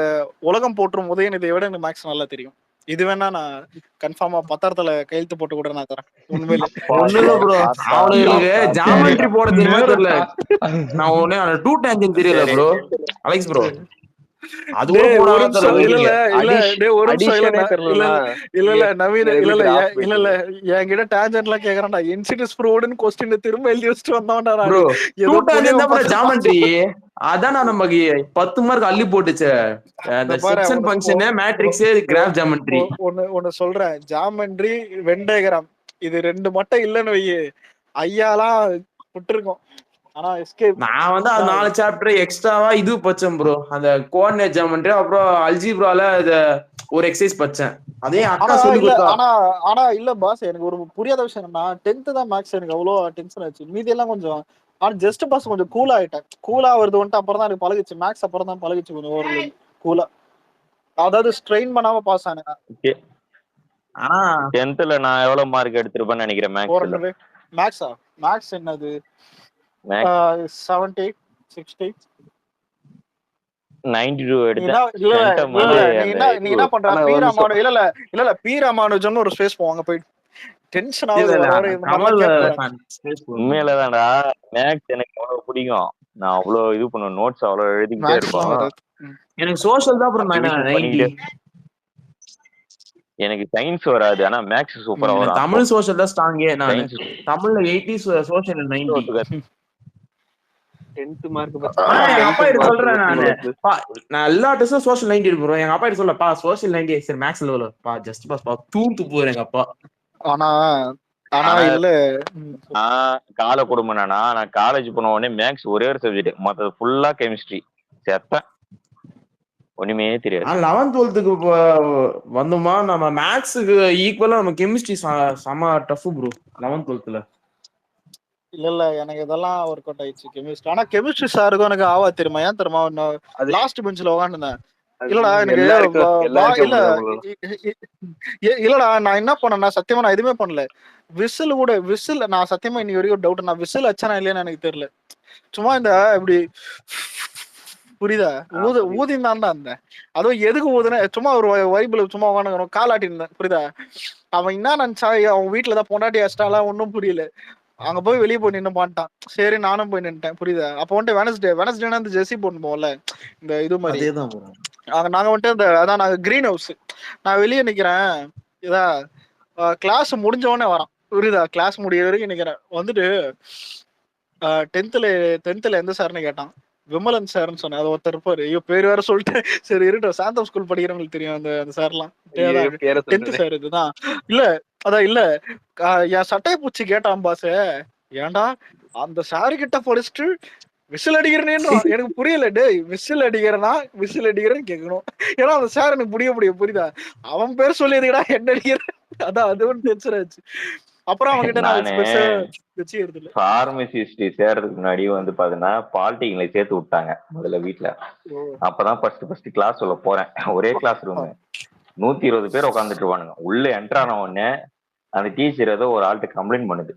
உலகம் போற்றும் உதயநிதியை விட எனக்கு மேக்ஸ் நல்லா தெரியும். இது வேணா நான் கன்ஃபார்மா பத்திரத்துல கையெழுத்து போட்டு கூட நான் தரேன். உண்மையில ஒண்ணுல ப்ரோ அவனுக்கு ஜாமெட்ரி போட தெரியுமா தெரியல. நான் ஒண்ணு 2 டேஞ்சன் தெரியல ப்ரோ அலெக்ஸ் ப்ரோ. அது கூட என்கிட்ட டேஞ்சன்ட்லாம் கேக்குறான்டா. இன்சிடென்ஸ் ப்ரூவ்டுன்னு क्वेश्चन திரும்ப எழுதி வச்சிட்டு வந்தவன்டா நான். ஏதோ ஜாமெட்ரி அதான் நமக்கு 10 மார்க் அள்ளி போட்டுச்சு. அந்த section function matrix graph geometry ஒன்னு சொல்றேன். ஜாமெட்ரி வென் டயகிராம் இது ரெண்டு மட்டும் இல்லன்னு வை ஐயாலாம் விட்டுருக்கோம். ஆனா எஸ்கேப் நான் வந்து அந்த 4 சாப்டர் எக்ஸ்ட்ராவா இது பச்சேன் ப்ரோ. அந்த கோஆர்டினேட் ஜாமெட்ரி அப்புறம் அல்ஜிப்ரால ஒரு எக்ஸர்சைஸ் பச்சேன். அதே அக்கா சொல்லி கொடுத்தா. ஆனா இல்ல பாஸ் எனக்கு ஒரு புரியாத விஷயம் என்னன்னா 10th தான் மேக்ஸ் எனக்கு அவ்வளவு டென்ஷன் ஆச்சு. மீதி எல்லாம் கொஞ்சம் ஆனா ஜஸ்ட் பாஸ் கொஞ்சம் கூலா ஆயிட்டேன். கூலா வருது வந்துட்டு அப்புறம் தான் எனக்கு பழகுச்சு. மேக்ஸ் அப்புறம் தான் பழகுச்சு கொஞ்சம் ஒரு கூலா. அதாவது ஸ்ட்ரெயின் பண்ணாம பாஸ் ஆனேன். ஆனா 10th நான் எவ்வளவு மார்க் எடுத்திருப்பேன்னு நினைக்கிறேன் மேக்ஸ்ல. மேக்ஸ் என்னது 70 60 92 எடுத்தேன். நீ என்ன பண்ற? பி ராமானுஜன் ஒரு ஸ்பேஸ் போவாங்க போயிட்டு டென்ஷன் ஆகுது. உண்மையிலதான்டா மேக்ஸ் எனக்கு அவ்வளவு பிடிக்கும். நான் அவ்வளவு இது பண்ணுவேன். நோட்ஸ் அவ்வளவு எழுதிக்கிட்டே இருப்போம். எனக்கு சோஷியல் தான் ப்ரோ. எனக்கு சயின்ஸ் வராது. ஆனா மேக்ஸ் சூப்பரா வரும். தமிழ் சோஷியல் தான் ஸ்ட்ராங்கே. நான் தமிழ்ல 80 சோஷியல் 90. 10th மார்க் எங்க அப்பா கிட்ட சொல்றேன் நான் எல்லா டெஸ்டும் சோஷியல் 90 எடுப்பேன். எங்க அப்பா கிட்ட சொல்லப்பா சோஷியல் 90 சரி மேக்ஸ் லெவல் பா ஜஸ்ட் பாஸ் பா தூத்து போறேன் எங்க அப்பா. ஆனா இல்ல கால குடும்பம்னா நான் காலேஜ் போன உடனே மேக்ஸ் ஒரே ஒரு சப்ஜெக்ட், மற்றது ஃபுல்லா கெமிஸ்ட்ரி. செத்தேன், ஒண்ணுமே தெரியாது. 11th 12th வந்தோமா நம்ம மேக்ஸுக்கு ஈக்குவலா நம்ம கெமிஸ்ட்ரி செம டஃப் ப்ரோ 11th 12th. இல்ல எனக்கு இதெல்லாம் ஒர்க் அவுட் ஆயிடுச்சு கெமிஸ்ட்ரி. ஆனா கெமிஸ்ட்ரி சாருக்கும் எனக்கு ஆவா தெரியுமா? ஏன் தெரியுமா? லாஸ்ட் பெஞ்ச்ல உட்காந்துருந்தேன். இல்லடா எனக்கு இல்லடா நான் என்ன பண்ணேன்னா சத்தியமா நான் எதுவுமே பண்ணல. விசில் நான் சத்தியமா இன்னைக்கு வரைக்கும் டவுட். நான் விசில் அச்சானா இல்லையான்னு எனக்கு தெரியல. சும்மா இந்த இப்படி புரியுதா ஊதிந்தான் தான் இருந்தேன். அதுவும் எதுக்கு ஊதுன சும்மா ஒரு வைபிள் சும்மா உட்காந்து காலாட்டி இருந்தேன். புரியுதா? அவன் என்ன நினைச்சா அவன் வீட்டுலதான் பொண்டாட்டி அஷ்டாலாம் ஒன்னும் புரியல. அங்க போய் வெளியே போய் நின்று பான்ட்டான். சரி நானும் போய் நின்ட்டேன். புரியுதா? அப்ப வந்துட்டு வெனஸ்டேனா இந்த ஜெர்சி போட்டு போவோம்ல இந்த இது மாதிரி. நாங்க வந்துட்டு அதான் நாங்க கிரீன் ஹவுஸ். நான் வெளியே நிக்கிறேன். இதா கிளாஸ் முடிஞ்ச உடனே வரான். புரியுதா? கிளாஸ் முடிய வரைக்கும் நிக்கிறேன். வந்துட்டு 10th எந்த சார்னு கேட்டான். விமலன் சார்ன்னு சொன்னேன். அது ஒருத்தர் இருப்பாரு. ஐயோ பேர் வேற சொல்லிட்டு சரி இருக்கட்டும். சாந்தம் ஸ்கூல் படிக்கிறவங்களுக்கு தெரியும் அந்த சார்லாம். 10th சார் இதுதான். இல்ல அதான் இல்ல என் சட்டையை பூச்சி கேட்டான் பாஸ். ஏன்டா அந்த சாரு கிட்ட படிச்சுட்டு விசில் அடிக்கிறேன்னு எனக்கு புரியல. டேய் விசில் அடிக்கிறேன்னா விசில் அடிக்கிறேன்னு கேட்கணும். ஏன்னா அந்த சார் எனக்கு புரியுதா? அவன் பேர் சொல்லியதுடா என்ன அடிக்கிறேன். அதான் அது ஒன்று டென்ஷன் ஆச்சு. அப்புறம் அவன்கிட்ட நான் நானு பெருசா வச்சுக்கிறது இல்ல. ஃபார்மசிஸ்ட் சேர்றதுக்கு முன்னாடி வந்து பாத்தீங்கன்னா பாலிடெக்னிக்ல சேர்த்து விட்டாங்க முதல்ல வீட்டுல. அப்பதான் ஃபர்ஸ்ட் கிளாஸ் உள்ள போறேன். ஒரே கிளாஸ் ரூம் 120 பேர் உட்காந்துட்டு இருப்பானுங்க. உள்ள என்ட்ரான உடனே அந்த டீச்சர் ஏதோ ஒரு ஆள்கிட்ட கம்ப்ளைண்ட் பண்ணுது,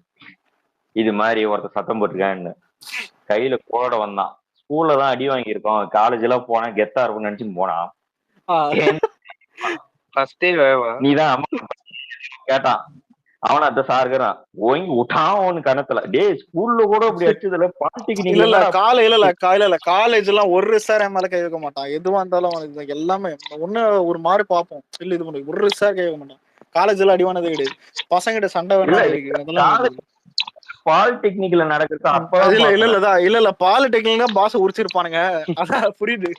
இது மாதிரி ஒருத்தர் சத்தம் போட்டிருக்கான்னு. கையில கோட வந்தான். ஸ்கூல்ல தான் அடி வாங்கியிருக்கோம், காலேஜ் எல்லாம் போனா கெத்தா இருக்கும்னு நினைச்சுன்னு போனான். நீதான் அம்மா கேட்டான். அவன அந்த சார்கிறான் ஓங்கி விட்டான் ஒன்னு கணத்துல. டே ஸ்கூல்ல கூட அப்படி அடிச்சதுல பாலிடெக்னிக் இல்ல காலேஜ் எல்லாம் ஒரு சார் என் மேல கை வைக்க மாட்டான். எதுவா இருந்தாலும் எல்லாமே ஒண்ணு ஒரு மாதிரி பார்ப்போம். இல்ல இது பண்ணி ஒரு சார் கை வைக்க மாட்டான். காலேஜ் எல்லாம் அடிவானதே கிடையாது. பசங்கிட்ட சண்டை வேணா இருக்கு. அதெல்லாம் பாலிடெக்னிக்ல நடக்குது. அப்ப இல்ல பாலிடெக்னிக் பாச உரிச்சிருப்பானுங்க. அதான் புரியுது.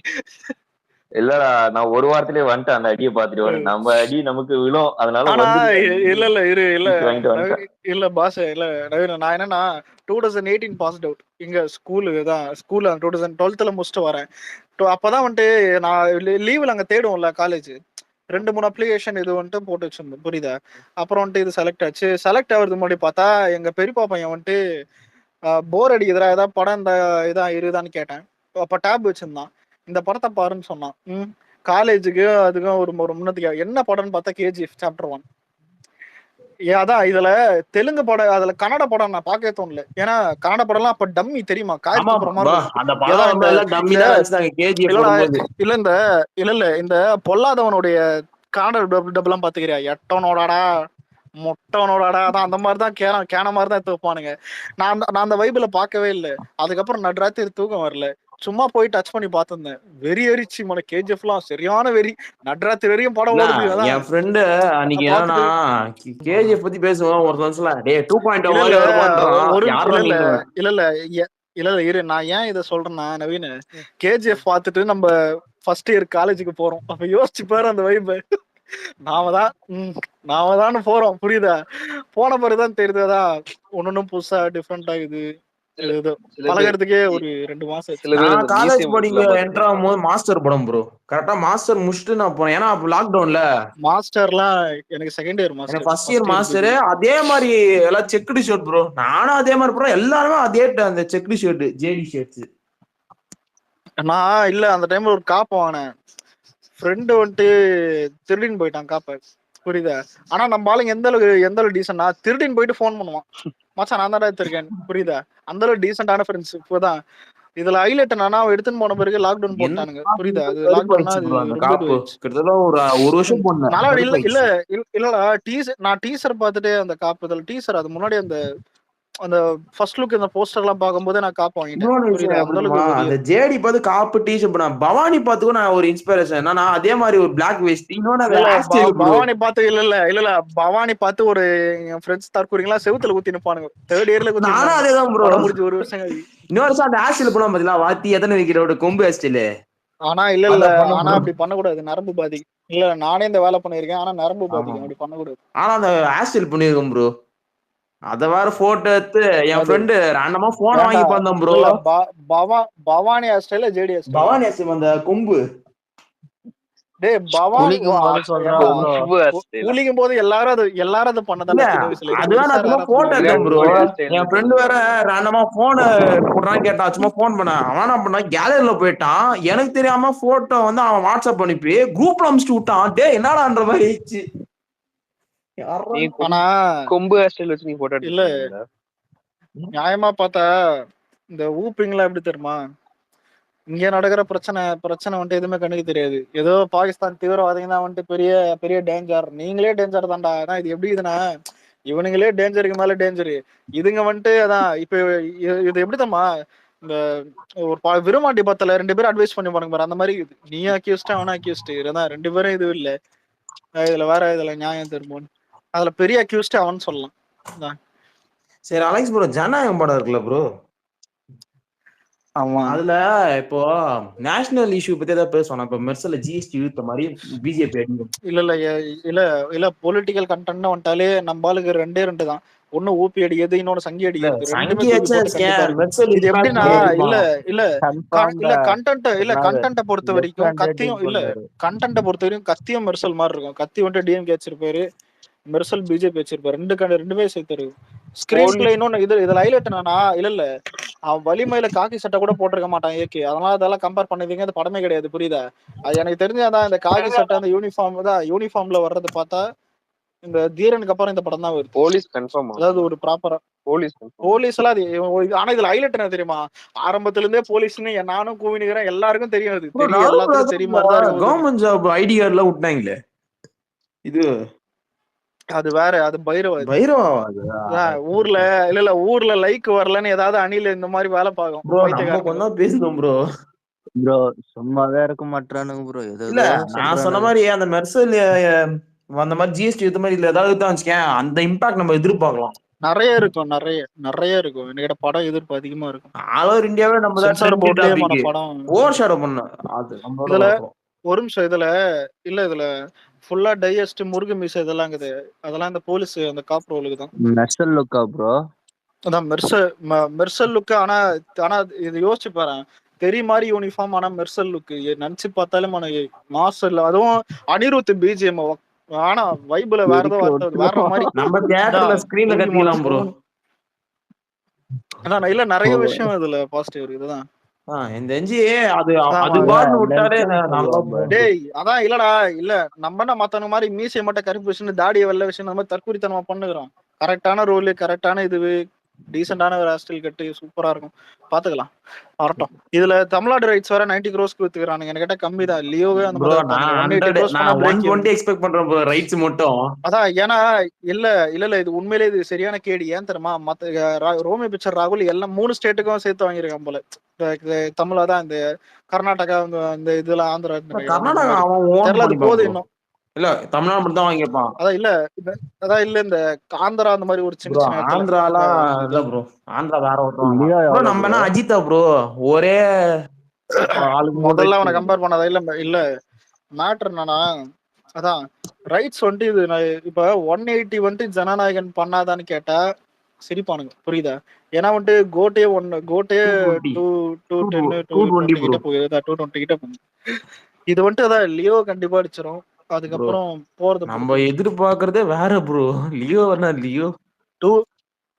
இல்லடா நான் ஒரு வாரத்திலேயே வந்துட்டேன். அந்த அடியை பாத்துட்டு நம்ம அடி நமக்கு விழும். அதனால இல்ல பாஸ் இல்ல நான் என்னன்னா 2018 பாஸ்ட் அவுட். இங்க ஸ்கூல் 2012ல முடிச்சுட்டு வரேன். அப்பதான் வந்துட்டு நான் லீவ்ல அங்க தேடுவோம்ல காலேஜ். 2-3 அப்ளிகேஷன் இது வந்துட்டு போட்டு வச்சிருந்தேன். புரியுதா? அப்புறம் வந்துட்டு இது செலக்ட் ஆச்சு. செலக்ட் ஆகுறதுக்கு முன்னாடி பார்த்தா எங்க பெரியப்பா பையன் வந்துட்டு போர் அடிக்குதுடா, ஏதாவது படம் இந்த இதான் இருதான்னு கேட்டேன். அப்ப டேப் வச்சிருந்தான். இந்த படத்தை பாருன்னு சொன்னான். காலேஜுக்கு அதுக்கும் ஒரு முன்னத்துக்கு என்ன படம்னு பார்த்தா KGF சாப்டர் 1. அதான் இதுல தெலுங்கு படம், அதுல கன்னட படம் நான் பார்க்கவே தோணல. ஏன்னா கன்னட படம் எல்லாம் அப்ப டம்மி தெரியுமா? இல்ல இந்த பொல்லாதவனுடைய கன்னட டப் எல்லாம் பாத்துக்கிறியா? எட்டவனோடாடா மொட்டவனோடாடா அதான் அந்த மாதிரிதான் கேன மாதிரிதான் எடுத்து வைப்பானுங்க. நான் அந்த வைபிள பார்க்கவே இல்லை. அதுக்கப்புறம் நடுராத்திரி தூக்கம் வரல, சும்மா போய் டச் பண்ணி பார்த்திருந்தேன். வெறி எரிச்சு மன KGF எல்லாம் சரியான வெறி. நடுராத்திரி வரையும் படம் ஓடுது. என் ஃப்ரெண்டு அன்னைக்கு என்னன்னா KGF பத்தி பேசுவோம். ஒரு நிமிஷம் டேய் 2.0 இல்ல இரு, நான் ஏன் இதை சொல்றேன்னா நவீன், KGF பார்த்துட்டு நம்ம ஃபர்ஸ்ட் இயர் காலேஜுக்கு போறோம். அப்ப யோசிச்சு பாரு அந்த வைப். நாம தான் போறோம். புரியுதா? போன பிறகுதான் தெரியுதா ஒன்னொன்னும் புதுசா டிஃப்ரெண்ட் ஆகுது. பழகிறதுக்கே ஒரு 2 மாசம். காலேஜ் படிக்க என்டர் ஆகும்போது மாஸ்டர் படம் ப்ரோ. கரெக்டா மாஸ்டர் முடிச்சுட்டு நான் போனேன். ஏன்னா அப்ப லாக்டவுன்ல மாஸ்டர்லாம் எனக்கு second year master. First year master அதே மாதிரி எல்லாம் செக்குடு ஷர்ட் ப்ரோ. நானும் அதே மாதிரி ப்ரோ. எல்லாருமே அதே அந்த செக்குடு ஷர்ட் JD ஷர்ட்ஸ். நான் இல்ல அந்த டைம்ல ஒரு காப்பு வாங்கினேன். ஃப்ரெண்டு வந்துட்டு திருடின்னு போயிட்டான் காப்ப. புரியுதா? ஆனா நம்ம ஆளுங்க எந்த அளவுக்கு டீசென்ட்னா திருடின்னு போயிட்டு போன் பண்ணுவான், மச்சான் நான் தான் எடுத்திருக்கேன். புரியுதா? அந்த அளவுக்கு டீசென்டான ஃப்ரெண்ட்ஸ். இப்போதான் இதுல ஹைலைட் என்னன்னா எடுத்துன்னு போன பிறகு லாக்டவுன் போட்டானுங்க. புரியுதா? அது கிட்டத்தட்ட ஒரு வருஷம் போனேன். இல்லடா நான் டீசர் பார்த்துட்டு அந்த காப்பு இதுல டீசர் அது முன்னாடி அந்த ஃபர்ஸ்ட் லுக் இந்த போஸ்டர் எல்லாம் பாக்கும்போது நான் காப்பு வாங்கிட்டேன். அந்த JD பார்த்து காப்பு டீஷர்ட் பண்ண பவானி பார்த்துக்கும் நான் ஒரு இன்ஸ்பிரேஷன் என்னன்னா அதே மாதிரி ஒரு பிளாக் வேஸ்ட். பவானி பார்த்து இல்ல பவானி பார்த்து ஒரு என் ஃப்ரெண்ட்ஸ் தற்கூறிங்களா செவுத்துல குத்தி நிப்பானுங்க. தேர்ட் இயர்ல குத்தி. நானும் அதேதான் ப்ரோ. முடிஞ்சு ஒரு வருஷம் இன்னொரு வருஷம் அந்த ஹேர்ஸ்டைல் பண்ணா பாத்தீங்களா? வாத்தி எத்தனை வைக்கிறோட கொம்பு ஹேர்ஸ்டைல். ஆனா இல்ல ஆனா அப்படி பண்ணக்கூடாது, நரம்பு பாதிக்கும். இல்ல நானே இந்த வேலை பண்ணிருக்கேன், ஆனா நரம்பு பாதிக்கும், அப்படி பண்ணக்கூடாது. ஆனா அந்த ஹேர்ஸ்டைல் பண்ணிருக்கேன் ப்ரோ. அத வேற போட்டோ எடுத்து என் ஃப்ரெண்டு ரேண்டமா போன் வாங்கி பார்த்தோம் bro. Bhavani hairstyle JD hairstyle. Bhavani hairstyle அந்த கொம்பு. டேய் பவானி குளிக்கும் போது எல்லாரும் அது பண்ணதானே. அதுதான் நான் போட்டோ எடுத்தேன் ப்ரோ. என் ஃப்ரெண்டு வேற ரேண்டமா போன் போடுறான்னு கேட்டான். சும்மா போன் பண்ண அவன் என்ன பண்ணா கேலரியில போயிட்டான். எனக்கு தெரியாம போட்டோ வந்து அவன் வாட்ஸ்அப் அனுப்பி குரூப்ல அனுப்பிச்சு விட்டான். டே என்னடான்ற மாதிரி ஆயிடுச்சு. கொம்பு ஹேர்ஸ்டைல் வச்சு நீ போட்டோ இல்ல நியாயமா பார்த்தா இந்த ஊப்பிங்லாம் எப்படி தெரியுமா? இங்க நடக்கிற பிரச்சனை வந்துட்டு எதுவுமே கண்ணுக்கு தெரியாது. ஏதோ பாகிஸ்தான் தீவிரவாதிங்க தான் வந்துட்டு பெரிய பெரிய டேஞ்சர். நீங்களே டேஞ்சர் தான்டா. ஆனா இது எப்படி இதுனா இவனுங்களே டேஞ்சருக்கு மேல டேஞ்சரு. இதுங்க வந்துட்டு அதான் இப்ப இது எப்படி தெரியுமா? இந்த ஒரு விருமாண்டி பத்தல 2 பேரும் அட்வைஸ் பண்ணி போனாங்க பாரு, அந்த மாதிரி நீ அக்யூஸ்ட் அவனா அக்யூஸ்ட் இதான் 2 பேரும் இது இல்ல. இதுல நியாயம் திரும்பும். அதுல பெரிய அக்யூஸ்ட் அவன் சொல்லலாம். சரி அலெக்ஸ் ப்ரோ, ஜனநாயகம் படம் இருக்குல்ல ப்ரோ, ஆமா அதுல இப்போ நேஷனல் இஷ்யூ பத்தி ஏதாவது பேசுவாங்க. இப்ப மெர்சல்ல GST இழுத்த மாதிரி BJP அடிக்கும். இல்ல பொலிட்டிக்கல் கண்டென்ட் வந்துட்டாலே நம்ம ஆளுக்கு 2 தான். ஒண்ணு ஊப்பி அடிக்கிறது, இன்னொன்னு சங்கி இல்ல அடிக்கிறது. ரெண்டுமே சங்கி தூக்கி போட்டு கண்டிப்பா இருக்கும். மெர்சல் இது இம்பாக்ட் எப்படின்னா இல்ல இல்ல கன்ஃபார்ம்டா கண்டென்ட்டை பொறுத்த லெஃப்ட் வரைக்கும் ஹேண்டட் டீம் போடுவாரு. கண்டென்ட்டை பொறுத்த வரைக்கும் கத்தியும் மெர்சல் மாதிரி இருக்கும். கத்தி வந்துட்டு டிஎம்கே வச்சிருப்பாரு, மெர்சல் பிஜேபி வச்சிருப்பாரு. ரெண்டுமே சேர்த்து ஸ்கிரீன் பிளே. போலீஸ் இன்னொன்னு இதுல ஹைலைட் என்னன்னா இல்ல அவன் வலிமையில காக்கி சட்டை கூட போட்டிருக்க மாட்டான் ஏகே. அதனால அதெல்லாம் கம்பேர் பண்ணதுங்க அது படமே கிடையாது, புரியுதா? அது எனக்கு தெரிஞ்சாதான் இந்த காக்கி சட்டை அந்த யூனிஃபார்ம்ல வர்றது பார்த்தா இந்த தீரனுக்கு அப்புறம் இந்த படம் தான் வருது. போலீஸ் கன்ஃபார்ம் அதாவது ஒரு ப்ராப்பரா போலீஸ் கன்ஃபார்ம். போலீஸ் எல்லாம் ஆனா இதுல ஹைலைட் என்ன தெரியுமா? ஆரம்பத்துல இருந்தே போலீஸ்னு நானும் கூவினுக்கிறேன், எல்லாருக்கும் தெரியும். அது தெரியும், எல்லாத்துக்கும் தெரியும் மாதிரிதான் இருக்கும். கவர்மெண்ட் ஜாப் ஐடி கார்டுல விட்டாங்களே, இது அது வேற, அது பைரவா ஊர்ல ஊர்ல லைக் வரலன்னு ஏதாவது அணில இந்த மாதிரி வேலை பார்க்கும். ப்ரோ நம்ம கொஞ்சம் பேசணும் ப்ரோ. ப்ரோ சும்மாவே இருக்க மாட்டானுங்க ப்ரோ. இல்ல நான் சொன்ன மாதிரி அந்த மெர்சல் அந்த மாதிரி ஜிஎஸ்டி இந்த மாதிரி இல்ல ஏதாவது தான் வச்சுக்கேன், அந்த இம்பாக்ட் நம்ம எதிர்பார்க்கலாம். நிறைய இருக்கும், நிறைய இருக்கும். என்கிட்ட படம் எதிர்ப்பு அதிகமா இருக்கும். ஆல் ஓவர் இந்தியாவே நம்ம சென்சார் போர்ட்லயே படம் ஓவர் ஷேடோ பண்ண அது இதுல ஒரு நிமிஷம். இதுல ஃபுல்லா டையஸ்ட் முருகு மீச இதெல்லாம் இருக்குது. அதெல்லாம் இந்த போலீஸ் அந்த காப் ரோலுக்கு தான். மெர்சல் லுக்கா ப்ரோ? அதான் மெர்சல் லுக்கு. ஆனா இது யோசிச்சு பாரு, தெரிய மாதிரி யூனிஃபார்ம், ஆனா மெர்சல் லுக்கு நினைச்சு பார்த்தாலும் மாஸ் இல்ல. அதுவும் அனிருத் பிஜிஎம். ஆனா வைப்ல வேற ஏதோ வேற மாதிரி. நம்ம தியேட்டர்ல ஸ்கிரீன்ல கத்திக்கலாம் ப்ரோ. அதான் இல்ல நிறைய விஷயம் இதுல பாசிட்டிவ் இருக்குதுதான். இந்த என்ஜி அது பாட்னு விட்டாலே டேய் அதான் இல்லடா. இல்ல நம்ம என்ன மத்தவங்க மாதிரி மீசை மட்டும் கருப்பு விஷயம், தாடிய வெள்ள விஷயம், நம்ம தற்கூரித்தனமா பண்ணுகிறோம். கரெக்டான ரோல், கரெக்டான இது, டீசென்டான ஒரு ஹாஸ்டல் கட்டு சூப்பரா இருக்கும். பாத்துக்கலாம் வரட்டும். இதுல தமிழ்நாடு ரைட்ஸ் வேற 90 crores வித்துக்கிறானுங்க. எனக்கு கேட்டா கம்மி தான். லியோவே அந்த மாதிரி 120 எக்ஸ்பெக்ட் பண்றேன் ப்ரோ ரைட்ஸ் மட்டும். அதான் ஏன்னா இல்ல இது உண்மையிலே இது சரியான கேடு. ஏன் தெரியுமா? மத்த ரோமி பிக்சர் ராகுல் எல்லாம் 3 ஸ்டேட்டுக்கும் சேர்த்து வாங்கியிருக்கான் போல. தமிழா தான் இந்த கர்நாடகா இந்த இதெல்லாம் ஆந்திரா தெரியல போது இன்னும் இல்ல தமிழ்நாடு மட்டும் தான் வாங்கிப்பான். அதான் இல்ல இந்த ஆந்திரா அந்த மாதிரி ஒரு சின்ன சின்ன ஆந்திராலாம் இல்ல ப்ரோ. ஆந்திரா வேற ஒருத்தவங்க. நம்ம என்ன அஜித்தா ப்ரோ ஒரே முதல்ல அவனை கம்பேர் பண்ணாதா? இல்ல மேட்டர் என்னன்னா அதான் ரைட்ஸ் வந்துட்டு இது இப்ப 180 வந்துட்டு ஜனநாயகன் பண்ணாதான்னு கேட்டா சிரிப்பானுங்க, புரியுதா? ஏன்னா வந்துட்டு கோட்டே 210 கிட்ட போகுது. இது வந்துட்டு அதான் லியோ கண்டிப்பா அடிச்சிரும். அதுக்கப்புறம் போறது நம்ம எதிர்பார்க்கறதே வேற ப்ரோ. லியோ என்ன லியோ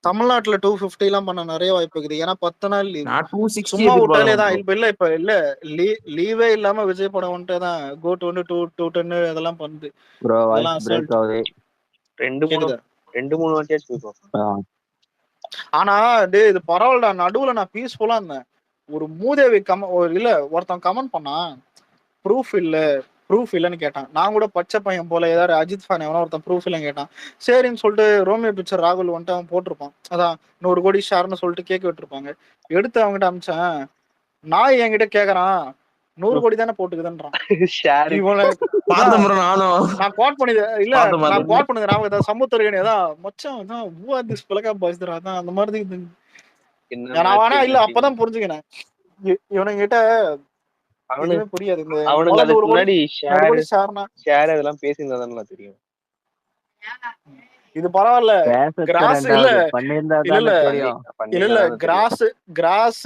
தமிழ்நாட்டுல 250 எல்லாம் பண்ண நிறைய வாய்ப்பு இருக்குது. ஏன்னா 10 நாள் சும்மா விட்டாலே தான். இப்ப இல்ல லீவே இல்லாம விஜய் படம் வந்துட்டு தான் கோட் வந்து 210 அதெல்லாம் பண்ணுது. ரெண்டு மூணு வாட்டியாச்சும். ஆனா டேய் இது பரவாயில்லடா. நடுவுல நான் பீஸ்ஃபுல்லா இருந்தேன். ஒரு மூதேவி ஒருத்தன் கமெண்ட் பண்ணா ப்ரூஃப் இல்லன்னு கேட்டான். நான் கூட பச்சை பையன் போல ஏதாவது அஜித் ஃபேன் எவனோ ஒருத்தன் ப்ரூஃப் இல்லைன்னு கேட்டான். சரின்னு சொல்லிட்டு ரோமியோ பிக்சர் ராகுல் வந்துட்டு அவன் போட்டிருப்பான். அதான் 100 கோடி ஷேர்னு சொல்லிட்டு கேட்க விட்டுருப்பாங்க. எடுத்து அவங்ககிட்ட அமிச்சேன். நான் என்கிட்ட கேக்குறான் 100 கோடி தானே போட்டுக்குதுன்றான். நான் கோட் பண்ணது இல்ல, நான் கோட் பண்ணது நாம ஏதாவது சமூகத்தரகனே தான் மச்சான் தான் பிளக்கா பாய்ஸ்தரா தான் அந்த மாதிரி நான் வேணா இல்ல அப்பதான் புரிஞ்சுக்கினேன். இவனுங்கிட்ட புரியாது. அவனுக்கு அதுக்கு முன்னாடி ஷேர் அதெல்லாம் பேசியிருந்தா தெரியும். இது பரவாயில்ல. கிராஸ்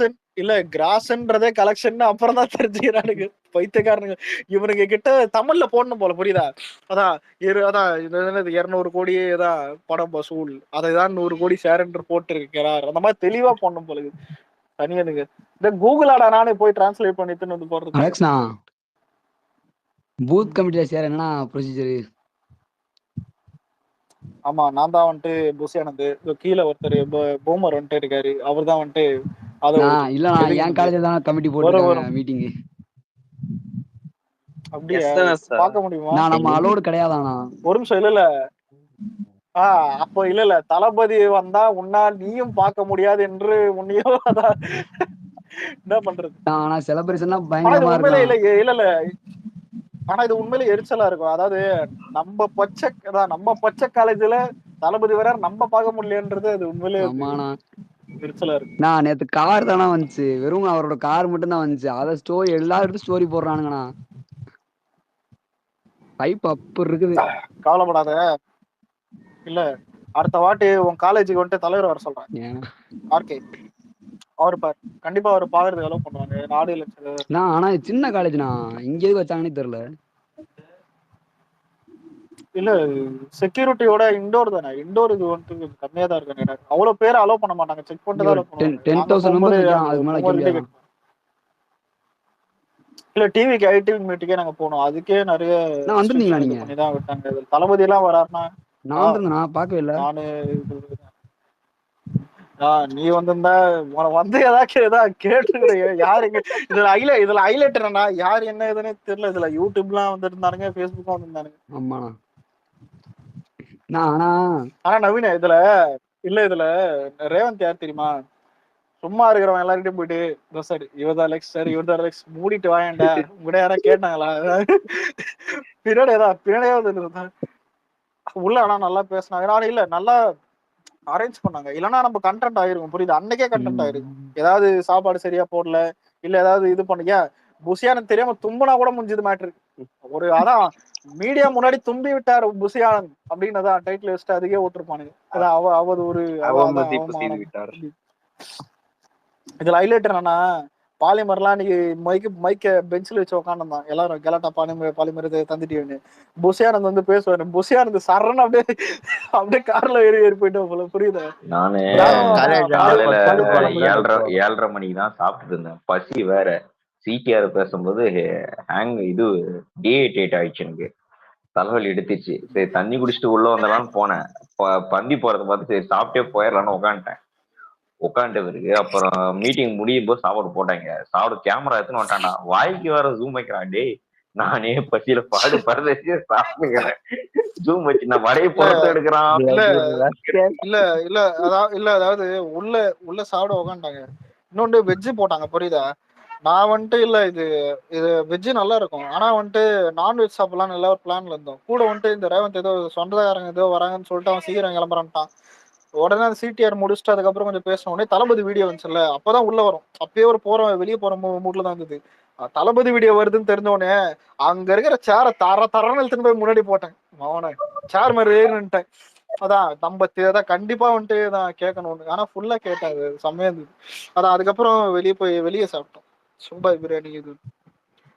கிராஸ்ன்றதே கலெக்ஷன் அப்புறம் தான் தெரிஞ்சுக்கிறானுங்க பைத்தியக்காரனுங்க. இவனுங்க கிட்ட தமிழ்ல போடணும் போல, புரியுதா? அதான் 200 கோடி ஏதான் படம் வசூல், அதைதான் 100 கோடி ஷேர் என்று போட்டு இருக்கிறார். அந்த மாதிரி தெளிவா போடணும் போல தனியானுங்க. இந்த கூகுளாடா நானே போய் டிரான்ஸ்லேட் பண்ணிட்டு வந்து போடுறது. பூத் கமிட்டில சேர என்ன ப்ரொசீஜர்? ஆமா நான் தான் வந்துட்டு புசியானது. கீழே ஒருத்தர் பூமர் வந்துட்டு இருக்காரு. அவர் தான் வந்துட்டு இல்ல நான் என் காலேஜ்ல தான் கமிட்டி போட்டுருக்காங்க மீட்டிங். அப்படியே பார்க்க முடியுமா? நம்ம அலோடு கிடையாதானா? ஒரு நிமிஷம். இல்ல அப்போ இல்ல தளபதி வந்தா உன்னால் நீயும் பார்க்க முடியாது என்று உன்னையும் அதான் என்ன பண்றது? ஆனா செலிப்ரேஷன்லாம் பயங்கரமா இருக்கு. இல்ல ஆனா இது உண்மையிலே எரிச்சலா இருக்கும். அதாவது நம்ம பச்சை காலேஜ்ல தளபதி வர நம்ம பார்க்க முடியலன்றது அது உண்மையிலே எரிச்சலா இருக்கு. நான் நேத்து கார் தானே வந்துச்சு, வெறும் அவரோட கார் மட்டும் தான் வந்துச்சு. அத ஸ்டோரி எல்லாரும் ஸ்டோரி போடுறானுங்கண்ணா. பைப் அப்ப இருக்குது. கவலைப்படாத. இல்ல அடுத்த வாட்டி உன் காலேஜுக்கு வந்துட்டு தலைவர் வர சொல்றேன். ஏன் ஆர்கே அவர் பார், கண்டிப்பா அவர் பாக்குறதுக்கு அளவு பண்ணுவாங்க. நாடு லட்சம் நான் ஆனா இது சின்ன காலேஜ்ண்ணா, இங்க எதுக்கு வச்சாங்கன்னே தெரியல. இல்ல செக்யூரிட்டியோட இண்டோர் தானே, இண்டோர் இது வந்துட்டு கம்மியா தான் இருக்கு நினைக்கிறேன். அவ்வளவு பேர் அலோவ் பண்ண மாட்டாங்க, செக் பண்ணிட்டு தான் அலோவ் பண்ணுவாங்க. 10,000 நாங்க போகும்போது மெம்பர்ஸ் வைக்கலாம், அந்த அதுக்கு மேல வைக்க போகும்போது முடியாதா? டிக்கெட் இல்ல டிவிக்கு ஐடி மீட்டிங்கே நாங்க போனோம். அதுக்கே நிறைய நான் வந்திருந்தீங்களா ரெஸ்ட்ரிக்ஷன் இது நீங்க? பண்ணி தான் விட்டாங்க. இதுல தளபதி எல்லாம் வராருன்னா நான் வந்திருந்தேண்ணா, பார்க்கவே இல்லை. நானு நீ வந்திருந்தா உனக்கு வந்து ஏதாவது கேட்டுக்கிற யாரு இதுல ஹைலைட் என்னன்னா, யாரு என்ன ஏதுன்னே தெரியல. இதுல யூடியூப்லாம் வந்துருந்தானுங்க, ஃபேஸ்புக்கும் வந்திருந்தானுங்க. ஆமாண்ணா. ஆனா ஆனா நவீன இதுல இதுல ரேவந்த் யார் தெரியுமா? சும்மா இருக்கிறவன் எல்லார்கிட்டயும் போயிட்டு சார் இவர்தான் அலெக்ஸ் சார், இவர்தான் அலெக்ஸ், மூடிட்டு வாயேன்டா உங்கள்கிட்ட யாராவது கேட்டாங்களா? பின்னாடியே வந்து உள்ள. ஆனா நல்லா பேசினாங்க. ஆனா இல்ல நல்லா அரேஞ்ச் பண்ணாங்க. இல்லைன்னா நம்ம கண்டென்ட் ஆயிருக்கும், புரியுது? அன்னைக்கே கண்டென்ட் ஆயிருக்கும். ஏதாவது சாப்பாடு சரியா போடல, இல்ல ஏதாவது இது பண்ணிக்க புசியானந்த் தெரியாம தும்புனா கூட முடிஞ்சது மேட்ரு. ஒரு அதான் மீடியா முன்னாடி தும்பி விட்டார் புசியானந்த் அப்படின்னதான் டைட்டில் வச்சுட்டு அதுக்கே ஓட்டிருப்பானுங்க. அதான் அவதூறு, அதான் அவமானம். இதுல ஹைலைட் என்னன்னா, பாலிமர்லாம் இன்னைக்கு மைக்க பெஞ்சில் வச்சு உட்காந்துருந்தான். எல்லாரும் கலாட்டா பாலிமர் தந்துட்டீங்கன்னு. புசியானந்த் வந்து பேசுவாரு. புசியானந்த் சரண் அப்படியே கார்ல ஏறி போயிட்டு போல, புரியுது? நானு காலையில 7:30 மணிக்கு தான் சாப்பிட்டுட்டு இருந்தேன். பசி வேற. சிடிஆர் பேசும்போது இது டீஹைட்ரேட் ஆயிடுச்சு, எனக்கு தலைவலி எடுத்துச்சு. சரி தண்ணி குடிச்சிட்டு உள்ள வந்தலான்னு போனேன். பந்தி போறத பார்த்து சரி சாப்பிட்டே போயிடலான்னு உட்காந்துட்டு இருக்கு. அப்புறம் மீட்டிங் முடியும் போது சாப்பாடு போட்டாங்க. சாப்பிட கேமரா எடுத்துன்னு வந்துட்டான்டா, வாய்க்கு வேற ஜூம் வைக்கிறான். டே நானே பசியில பரதேசியே சாப்பிட்டுக்கிறேன், ஜூம் வச்சு நான் வரைய படத்தை எடுக்கிறான். அதாவது உள்ள சாப்பிட உட்காந்துட்டாங்க. இன்னொன்று வெஜ்ஜு போட்டாங்க, புரியுதா? நான் வந்துட்டு இல்ல இது வெஜ்ஜு நல்லா இருக்கும், ஆனா வந்துட்டு நான்வெஜ் சாப்பிடலாம்னு எல்லா ஒரு பிளான்ல இருந்தோம். கூட வந்துட்டு இந்த ரேவந்த் ஏதோ சொந்தக்காரங்க ஏதோ வராங்கன்னு சொல்லிட்டு அவன் சீக்கிரம் கிளம்புறான்ட்டான். உடனே அந்த சிடிஆர் முடிச்சுட்டு அதுக்கப்புறம் கொஞ்சம் பேசின உடனே தளபதி வீடியோ வந்துச்சுல்ல, அப்பதான் உள்ள வரும். அப்பயே ஒரு வெளியே போற மூட்ல தான் இருந்தது. தளபதி வீடியோ வருதுன்னு தெரிஞ்ச உடனே அங்க இருக்கிற சேரை தரன்னு எடுத்துன்னு போய் முன்னாடி போட்டேன். அவனை சேர் மாதிரி ஏறினுட்டேன். அதான் நம்ம அதான் கண்டிப்பா வந்துட்டு நான் கேட்கணும். ஆனா ஃபுல்லா கேட்டாது, செம்மையா இருந்தது. அதான் அதுக்கப்புறம் வெளியே சாப்பிட்டோம். சும்பாய் பிரியாணி இது.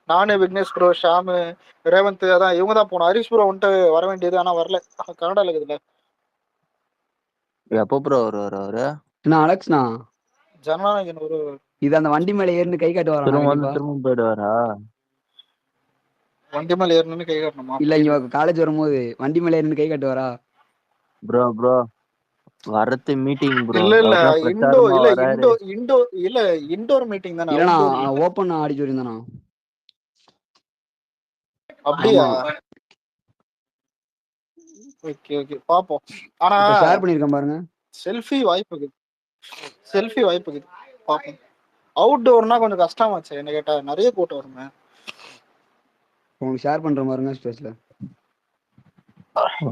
நானு, விக்னேஷ் ப்ரோ, ஷாமு, ரேவந்த், அதான் இவங்க தான் போனோம். ஹரிஷ் ப்ரோ வந்துட்டு வர வேண்டியது, ஆனா வரல. கனடால இருக்குதுல்ல. எப்போ ப்ரோ வருவாரு அவரு? நான் அலெக்ஸ்ண்ணா, ஜனநாயகன் ஒரு இது அந்த வண்டி மேல ஏறிந்து கை காட்டு வரானா? திரும்ப போயிடுவாரா? வண்டி மேல ஏறணும்னு கை காட்டணுமா? இல்ல இங்க காலேஜ் வரும்போது வண்டி மேல ஏறிந்து கை காட்டு வரா? ப்ரோ வரது மீட்டிங் ப்ரோ. இல்ல இண்டோர் மீட்டிங் தானே. இல்லண்ணா ஓபன் ஆடிட்டோரியம் தானா? அப்படியா? ஓகே பாப்போம். ஆனா ஷேர் பண்ணிருக்கேன் பாருங்க. செல்ஃபி வாய்ப்பு பாப்போம். அவுட்டோர்னா கொஞ்சம் கஷ்டமாச்சு என்ன கேட்டா, நிறைய கூட்டம் வருமே. உங்களுக்கு ஷேர் பண்ற பாருங்க ஸ்பேஸ்ல.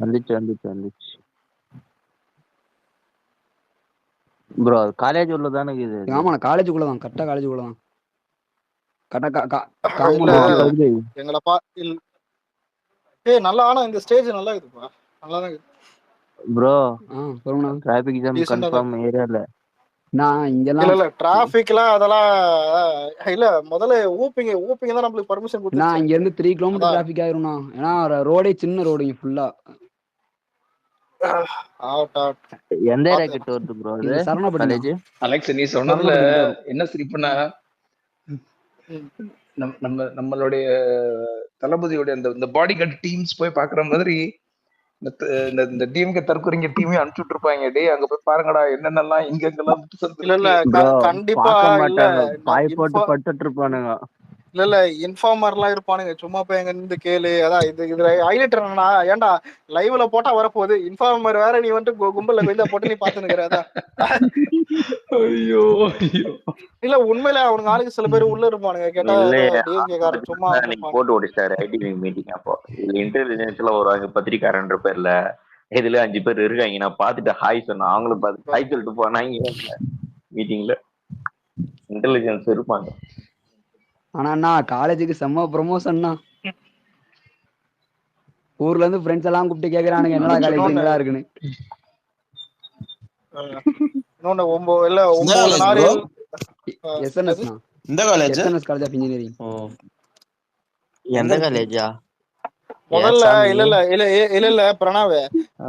வந்துச்சு ப்ரோ. காலேஜ் உள்ள தானே இது? ஆமா காலேஜுக்குள்ளதான், கரெக்டா காலேஜுக்குள்ளதான். எங்களை நல்லா. ஆனா இந்த ஸ்டேஜ் நல்லா இருக்குப்பா, நல்லாதான் இருக்கு ப்ரோ. சொல்லுங்க. டிராஃபிக் ஜாம் கன்ஃபார்ம் ஏரியால. நான் இங்கலாம் இல்ல டிராஃபிக்லாம் அதெல்லாம் இல்ல. முதல்ல ஊப்பிங்க தான் நம்மளுக்கு பர்மிஷன் கொடுத்து. நான் இங்க இருந்து 3 கிலோமீட்டர் டிராஃபிக் ஆயிரும்ண்ணா. ஏன்னா ரோடே சின்ன ரோடு இங்க ஃபுல்லா. எந்த ஏரியா கிட்ட வருது ப்ரோ அது காலேஜ்? அலெக்ஸ் நீ சொன்னதுல என்ன சிரிப்புனா, நம்மளுடைய தளபதியோட இந்த பாடி கார்டு டீம்ஸ் போய் பாக்குற மாதிரி இந்த டிஎம்கே தற்கொலைங்க டீமே அனுப்பிச்சுட்டு இருப்பாங்க. டே அங்க போய் பாருங்கடா என்னென்னலாம் இங்கெங்கெல்லாம் கண்டிப்பா பாய் போட்டு பட்டுட்டு இருப்பானுங்க. இல்ல இன்ஃபார்மர்லாம் இருப்பானுங்க. சும்மா போய் எங்க இருந்து கேளு. அதான் இதுல ஹைலைட் என்னன்னா, ஏன்டா லைவ்ல போட்டா வரப்போகுது, இன்ஃபார்மர் வேற நீ வந்துட்டு கும்பல்ல கொஞ்சம் போட்டு நீ பாத்துனுக்குறதா? ஐயோ இல்ல உண்மையில அவனுக்கு ஆளுக்கு சில பேர் உள்ள இருப்பானுங்க. கேட்டா டிஎம்கே காரன் சும்மா போட்டு ஓடிச்சாரு ஐடி மீட்டிங். அப்போ இதுல இன்டெலிஜென்ஸ்ல வருவாங்க, பத்திரிக்காரன்ற பேர்ல. இதுல 5 பேர் இருக்காங்க. நான் பாத்துட்டு ஹாய் சொன்னேன், அவங்களும் பார்த்து ஹாய் சொல்லிட்டு போனாங்க. மீட்டிங்ல இன்டெலிஜென்ஸ் இருப்பாங்க. ஆனா காலேஜுக்கு செம்ம ப்ரமோஷன்னா. ஊர்ல இருந்து ஃப்ரெண்ட்ஸ் எல்லாம் கூப்பிட்டு கேக்குறானுங்க என்னடா காலேஜ் எங்கடா இருக்குன்னு. இன்னொன்னு 9 இல்ல இந்த 9 காலேஜ் ப்ரோ நாரியல் எஸ்என்எஸ்ண்ணா, இந்த college SNS college of engineering. ஓ எங்க எந்த இருக்கு காலேஜா? முதல்ல சாமி. இல்ல பிரணாவ்,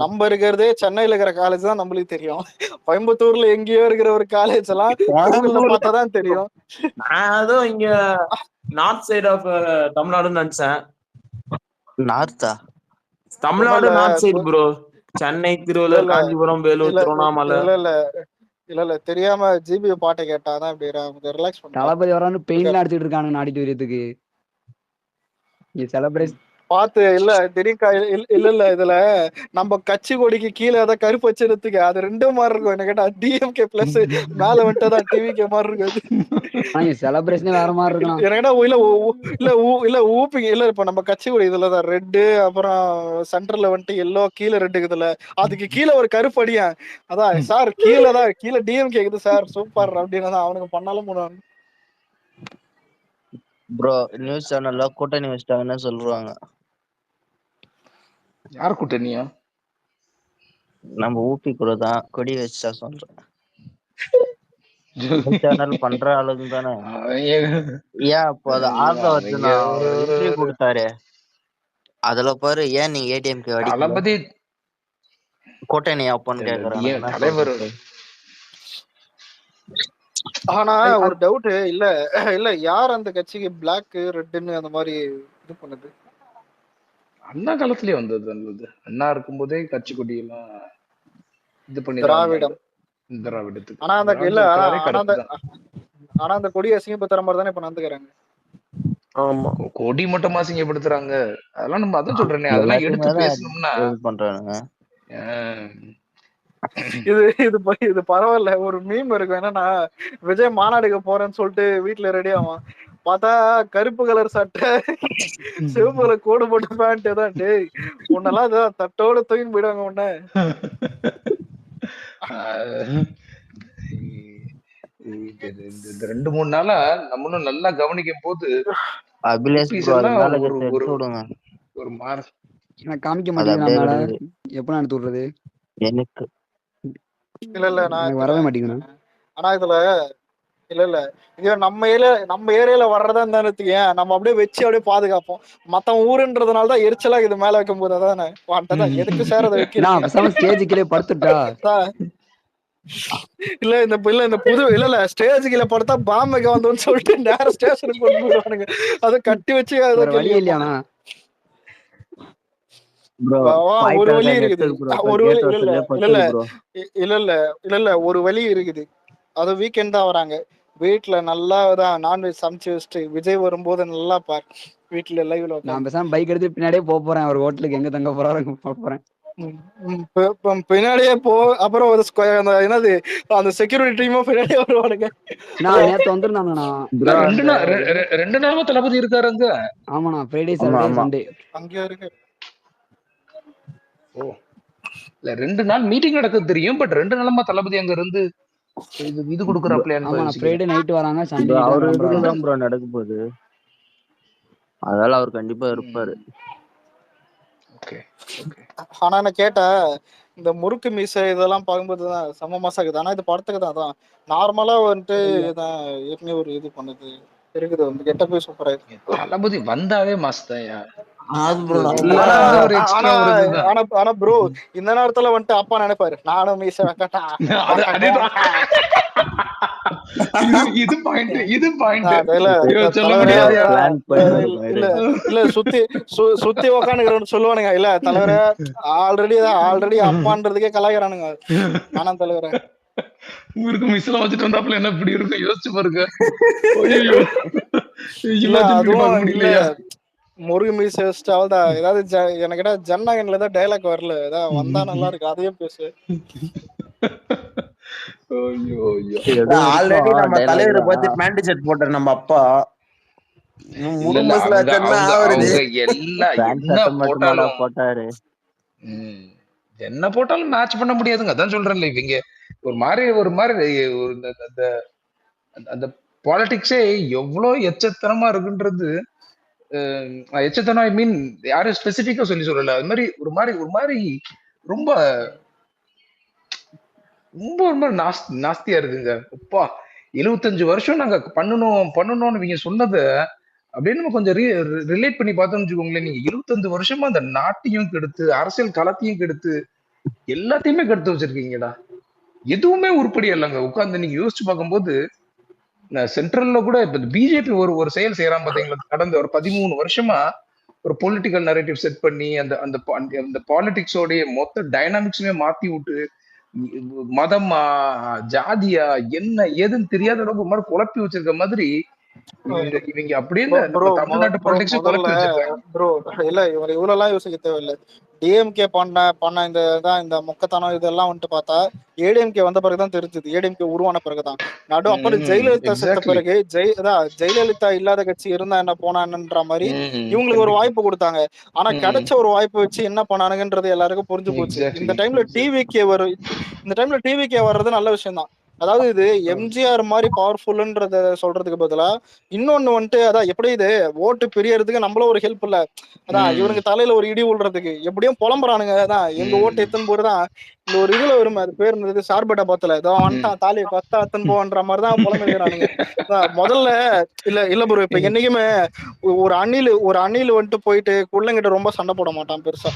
நம்ம இருக்கிறதே சென்னையில இருக்கிற காலேஜ் தான் நம்மளுக்கு தெரியும். கோயம்புத்தூர்ல எங்கேயோ இருக்கிற ஒரு காலேஜ் எல்லாம் கூகுள்ல கோயம்புத்தூர்ல பார்த்தாதான் தெரியும். நான் ஏதோ இங்க நார்த் சைடு ஆஃப் தமிழ்நாடுன்னு நினைச்சேன். நார்த்தா? தமிழ்நாடு ஒண்ணும் நார்த் சைடு இல்ல ப்ரோ. சென்னை, இல்ல திருவள்ளூர், இல்ல காஞ்சிபுரம், வேலூர், இல்ல திருவண்ணாமலை. இல்ல இல்ல இல்ல இல்ல தெரியாம ஜிபி பாட்டை கேட்டாதான் இப்படி ரிலாக்ஸ் பண்ணுவேன். தளபதி வரான்னு பெயிண்ட்லாம் அடிச்சுட்டு இருக்கானுங்க ஆடிட்டோரியத்துக்கு. இங்க செலிப்ரேஷன் பார்த்து இல்ல தெரியுக்கா, இல்ல இதுல நம்ம கட்சி கொடிக்கு கீழே ஏதாவது கருப்பு வச்சிருத்துக்கு அது ரெண்டும் மாதிரி இருக்கும். என்ன கேட்டா டிஎம்கே பிளஸ் மேல வந்துட்டுதான் டிவிகே மாதிரி இருக்கு. ஆனா செலிப்ரேஷனே வேற மாதிரி இருக்கணும். ஏன்னா இல்ல ஊப்பிங்க இல்ல. இப்ப நம்ம கட்சி கொடி இதுலதான் ரெட்டு, அப்புறம் சென்டர்ல வந்துட்டு எல்லோ, கீழே ரெட்டு இருக்குதுல, அதுக்கு கீழே ஒரு கருப்பு அடியா. அதான் சார் கீழே டிஎம்கே இருக்குது சார் சூப்பர் அப்படின்னு அவனுக்கு பண்ணாலும் பண்ணுவாங்க. ப்ரோ நியூஸ் சேனல்ல கூட்டணி வச்சிட்டாங்கன்னு சொல்றாங்க. யார் கூட்டணியா? நம்ம ஊபி கூட தான் கொடி வச்சா சொல்றேன். நியூஸ் சேனல் பண்ற ஆளுங்க தானே. ஏன் இப்போ அது ஆர்தவர்ஜுனா ஒரு இன்டர்வியூ கொடுத்தாரு, அதுல பாரு ஏன் நீங்க ஏடிஎம்கே அடிக்கல தளபதி கூட்டணி அப்பன்னு கேக்குறாங்க. தலைவர் ஆனா ஒரு டவுட் இல்ல யார் அந்த கட்சிக்கு பிளாக் ரெட்னு அந்த மாதிரி இது பண்ணுது? அண்ணா காலத்திலேயே வந்தது நல்லது. அண்ணா இருக்கும்போதே கட்சி கொடியெல்லாம் இது பண்ணி திராவிடம் திராவிடத்துக்கு. ஆனா அந்த இல்ல திராவிட கருப்பு தான். ஆனா அந்த கொடியை அசிங்கப்படுத்துற மாதிரி தானே இப்ப நடந்துக்கிறாங்க. ஆமா கொடி மட்டும் அசிங்கப்படுத்துறாங்க. அதெல்லாம் நம்ம அதான் சொல்றேனே, அதெல்லாம் எடுத்து பேசணும்னா இது பண்றானுங்க. இது பரவாயில்ல. ஒரு மீம் இருக்கும் என்னன்னா, விஜய் மாநாடுக்கு போறேன்னு சொல்லிட்டு வீட்டுல ரெடி ஆவான், பார்த்தா கருப்பு கலர் சட்டை, சிவப்பு கலர் கோடு போட்டு பேண்ட் தான். டேய் உன்னெல்லாம் இதான் தட்டோட தூக்கின்னு போயிடுவாங்க உன்ன. இந்த 2-3 நாளா நம்மளும் நல்லா கவனிக்கும் போது அபிலேஷ் ஊபிஸ் ப்ரோ எல்லாம் அதனால ஒரு எடுத்து விடுங்க. ஒரு மாற எனக்கு காமிக்க அது மாட்டேங்குது அப்படியே மேல. இருக்குது. எப்ப எடுத்து விடுறது? எனக்கு இல்ல நான் எனக்கு வரவே மாட்டேங்குது. ஆனா இதுல இல்ல இது நம்ம ஏரியால வர்றதா இருந்தானே நம்ம அப்படியே வச்சு அப்படியே பாதுகாப்போம். மத்த ஊருன்றதுனால தான் எரிச்சலா இது மேல வைக்கும் போது அதானே வாண்டதான் எதுக்கு சார் அதை நான் வைக்கிறீங்க? பேசாம ஸ்டேஜ் கீழே படுத்துட்டா. இந்த புது இல்ல ஸ்டேஜ் கீழே படுத்தா பாம்பேக்கு வந்தோம்னு சொல்லிட்டு நேரம் ஸ்டேஷனுக்கு கொண்டு போயிடுவானுங்க. அதை கட்டி வச்சு வேற வழி இல்லையானா? ஒரு வழி இருக்குது. இல்ல ஒரு வழி இருக்குது. அது வீக்கெண்ட் தான் வராங்க. வீட்டுல நல்லா தான் நான்வெஜ் சமைச்சு வச்சுட்டு விஜய் வரும்போது நல்லா பாரு வீட்டுல லைவ்ல. நான் பேசாம பைக் எடுத்து பின்னாடியே போறேன். ஒரு ஹோட்டலுக்கு எங்க தங்க போறேன். பின்னாடியே போ. அப்புறம் ஒரு என்னது அந்த செக்யூரிட்டி டீமும் பின்னாடியே வருவானுங்க. நான் நேத்து வந்திருந்தாங்கண்ணா. 2 நாளா தளபதி இருக்காரு அங்க. ஆமாண்ணா, ஃப்ரைடே சாட்டர்டே சண்டே அங்கேயே இருக்கு. ஓ இல்ல 2 நாள் மீட்டிங் நடக்குது தெரியும். பட் 2 நாளமா தளபதி அங்க இருந்து இது கொடுக்குறாப்லையான்னு ஆமாண்ணா, ஃப்ரைடே நைட் வராங்க, சண்டே அவரு இதுதான் ப்ரோ நடக்க போகுது. அதனால அவர் கண்டிப்பா இருப்பாரு. ஆனா நான் கேட்டேன், இந்த முறுக்கு மீசை இதெல்லாம் பார்க்கும்போதுதான் செம்ம மாசா இருக்குது. ஆனா இது படத்துக்கு தான் அதான் நார்மலா வந்துட்டு இதான் ஏற்கனவே ஒரு இது பண்ணுது இருக்குது. வந்து கெட்ட போய் சூப்பரா இருக்கு. தளபதி வந்தாவே மாஸ்தான். ஆனா ப்ரோ இந்த நேரத்துல வந்துட்டு அப்பா நினைப்பாரு, நானும் மீசை வைக்கட்டா. இல்ல சுத்தி உக்காந்துக்கிறோம்னு சொல்லுவானுங்க. இல்ல தலைவரை ஆல்ரெடி அப்பான்றதுக்கே கலாய்க்கிறானுங்க. ஆனா தலைவரை ஊருக்கு மிஸ்ல வச்சுட்டு வந்தாப்புல என்ன இப்படி இருக்கும் யோசிச்சு பாருங்க. அதுவும் இல்ல முருகு மீசை வச்சுட்டு அவள்தான் ஏதாவது எனக்கு கேட்டா ஜனநாயகன்ல ஏதாவது டைலாக் வரல, ஏதாவது வந்தா நல்லா இருக்கு அதையும் பேசு. ஆல்ரெடி நம்ம தலைவரை பத்தி பேண்ட் ஷர்ட் போட்ட நம்ம அப்பா என்ன போட்டாலும் மேட்ச் பண்ண முடியாதுங்க. அதான் சொல்றேன்ல, இவங்க ஒரு மாதிரி அந்த பாலிடிக்ஸே எவ்வளவு எச்சத்தனமா இருக்குன்றது. எச்சத்தனம் ஐ மீன் யாரும் ஸ்பெசிபிக்கா சொல்லல. அது மாதிரி ஒரு மாதிரி ரொம்ப ரொம்ப ரொம்ப நாஸ்தியா இருக்குங்க. அப்பா 75 வருஷம் நாங்க பண்ணணும்னு இவங்க சொன்னதை அப்படியே நம்ம கொஞ்சம் ரிலேட் பண்ணி பார்த்தோம்னு வச்சுக்கோங்களேன். நீங்க 25 வருஷமா அந்த நாட்டையும் கெடுத்து, அரசியல் களத்தையும் கெடுத்து, எல்லாத்தையுமே கெடுத்து வச்சிருக்கீங்கடா. எதுவுமே உருப்படியா இல்லைங்க. உட்கார்ந்து நீங்க யோசிச்சு பார்க்கும்போது சென்ட்ரல்ல கூட இப்ப பிஜேபி ஒரு செயல் செய்யறான் பாத்தீங்களா, கடந்த ஒரு 13 வருஷமா ஒரு பொலிட்டிக்கல் நரேட்டிவ் செட் பண்ணி அந்த அந்த அந்த பாலிடிக்ஸோடைய மொத்த டைனாமிக்ஸுமே மாத்தி விட்டு மதமா ஜாதியா என்ன ஏதுன்னு தெரியாத அளவுக்கு ஒரு மாதிரி குழப்பி வச்சிருக்க மாதிரி இவங்க அப்படியே ப்ரோ நம்ம தமிழ்நாட்டு பாலிடிக்ஸும் குழப்பி வச்சிருக்காங்க. ப்ரோ இல்ல இவர் இவ்வளவு எல்லாம் யோசிக்க தேவையில்லை. டிஎம்கே பண்ண இந்த மொக்கத்தனம் இதெல்லாம் வந்துட்டு பார்த்தா ஏடிஎம்கே வந்த பிறகுதான் தெரிஞ்சது. ஏடிஎம்கே உருவான பிறகுதான் அப்புறம் ஜெயலலிதா செத்த பிறகு ஜெயலலிதா இல்லாத கட்சி இருந்தா என்ன போனான்ற மாதிரி இவங்களுக்கு ஒரு வாய்ப்பு கொடுத்தாங்க. ஆனா கிடைச்ச ஒரு வாய்ப்பு வச்சு என்ன பண்ணானுங்கன்றது எல்லாருக்கும் புரிஞ்சு போச்சு. இந்த டைம்ல டிவிகே வர்றது நல்ல விஷயம் தான். அதாவது இது எம்ஜிஆர் மாதிரி பவர்ஃபுல்ன்றத சொல்றதுக்கு பதிலா இன்னொன்னு வந்துட்டு அதான் எப்படி இது ஓட்டு பிரியறதுக்கு நம்மளும் ஒரு ஹெல்ப் இல்ல. அதான் இவனுக்கு தலையில ஒரு இடி விழுறதுக்கு எப்படியும் புலம்புறானுங்க. அதான் எங்க ஓட்டு எத்தனை போதுதான் இந்த ஒரு இதுல வரும். அது பேர் இருந்தது சார்பேட்டா பாத்துல ஏதோ வந்துட்டான் தாலி பத்தா எத்தனை போன்ற மாதிரிதான் புலம்புறானுங்க. முதல்ல இல்ல ப்ரோ இப்ப என்னைக்குமே ஒரு அணில் வந்துட்டு போயிட்டு குள்ளங்கிட்ட ரொம்ப சண்டை போட மாட்டான் பெருசா.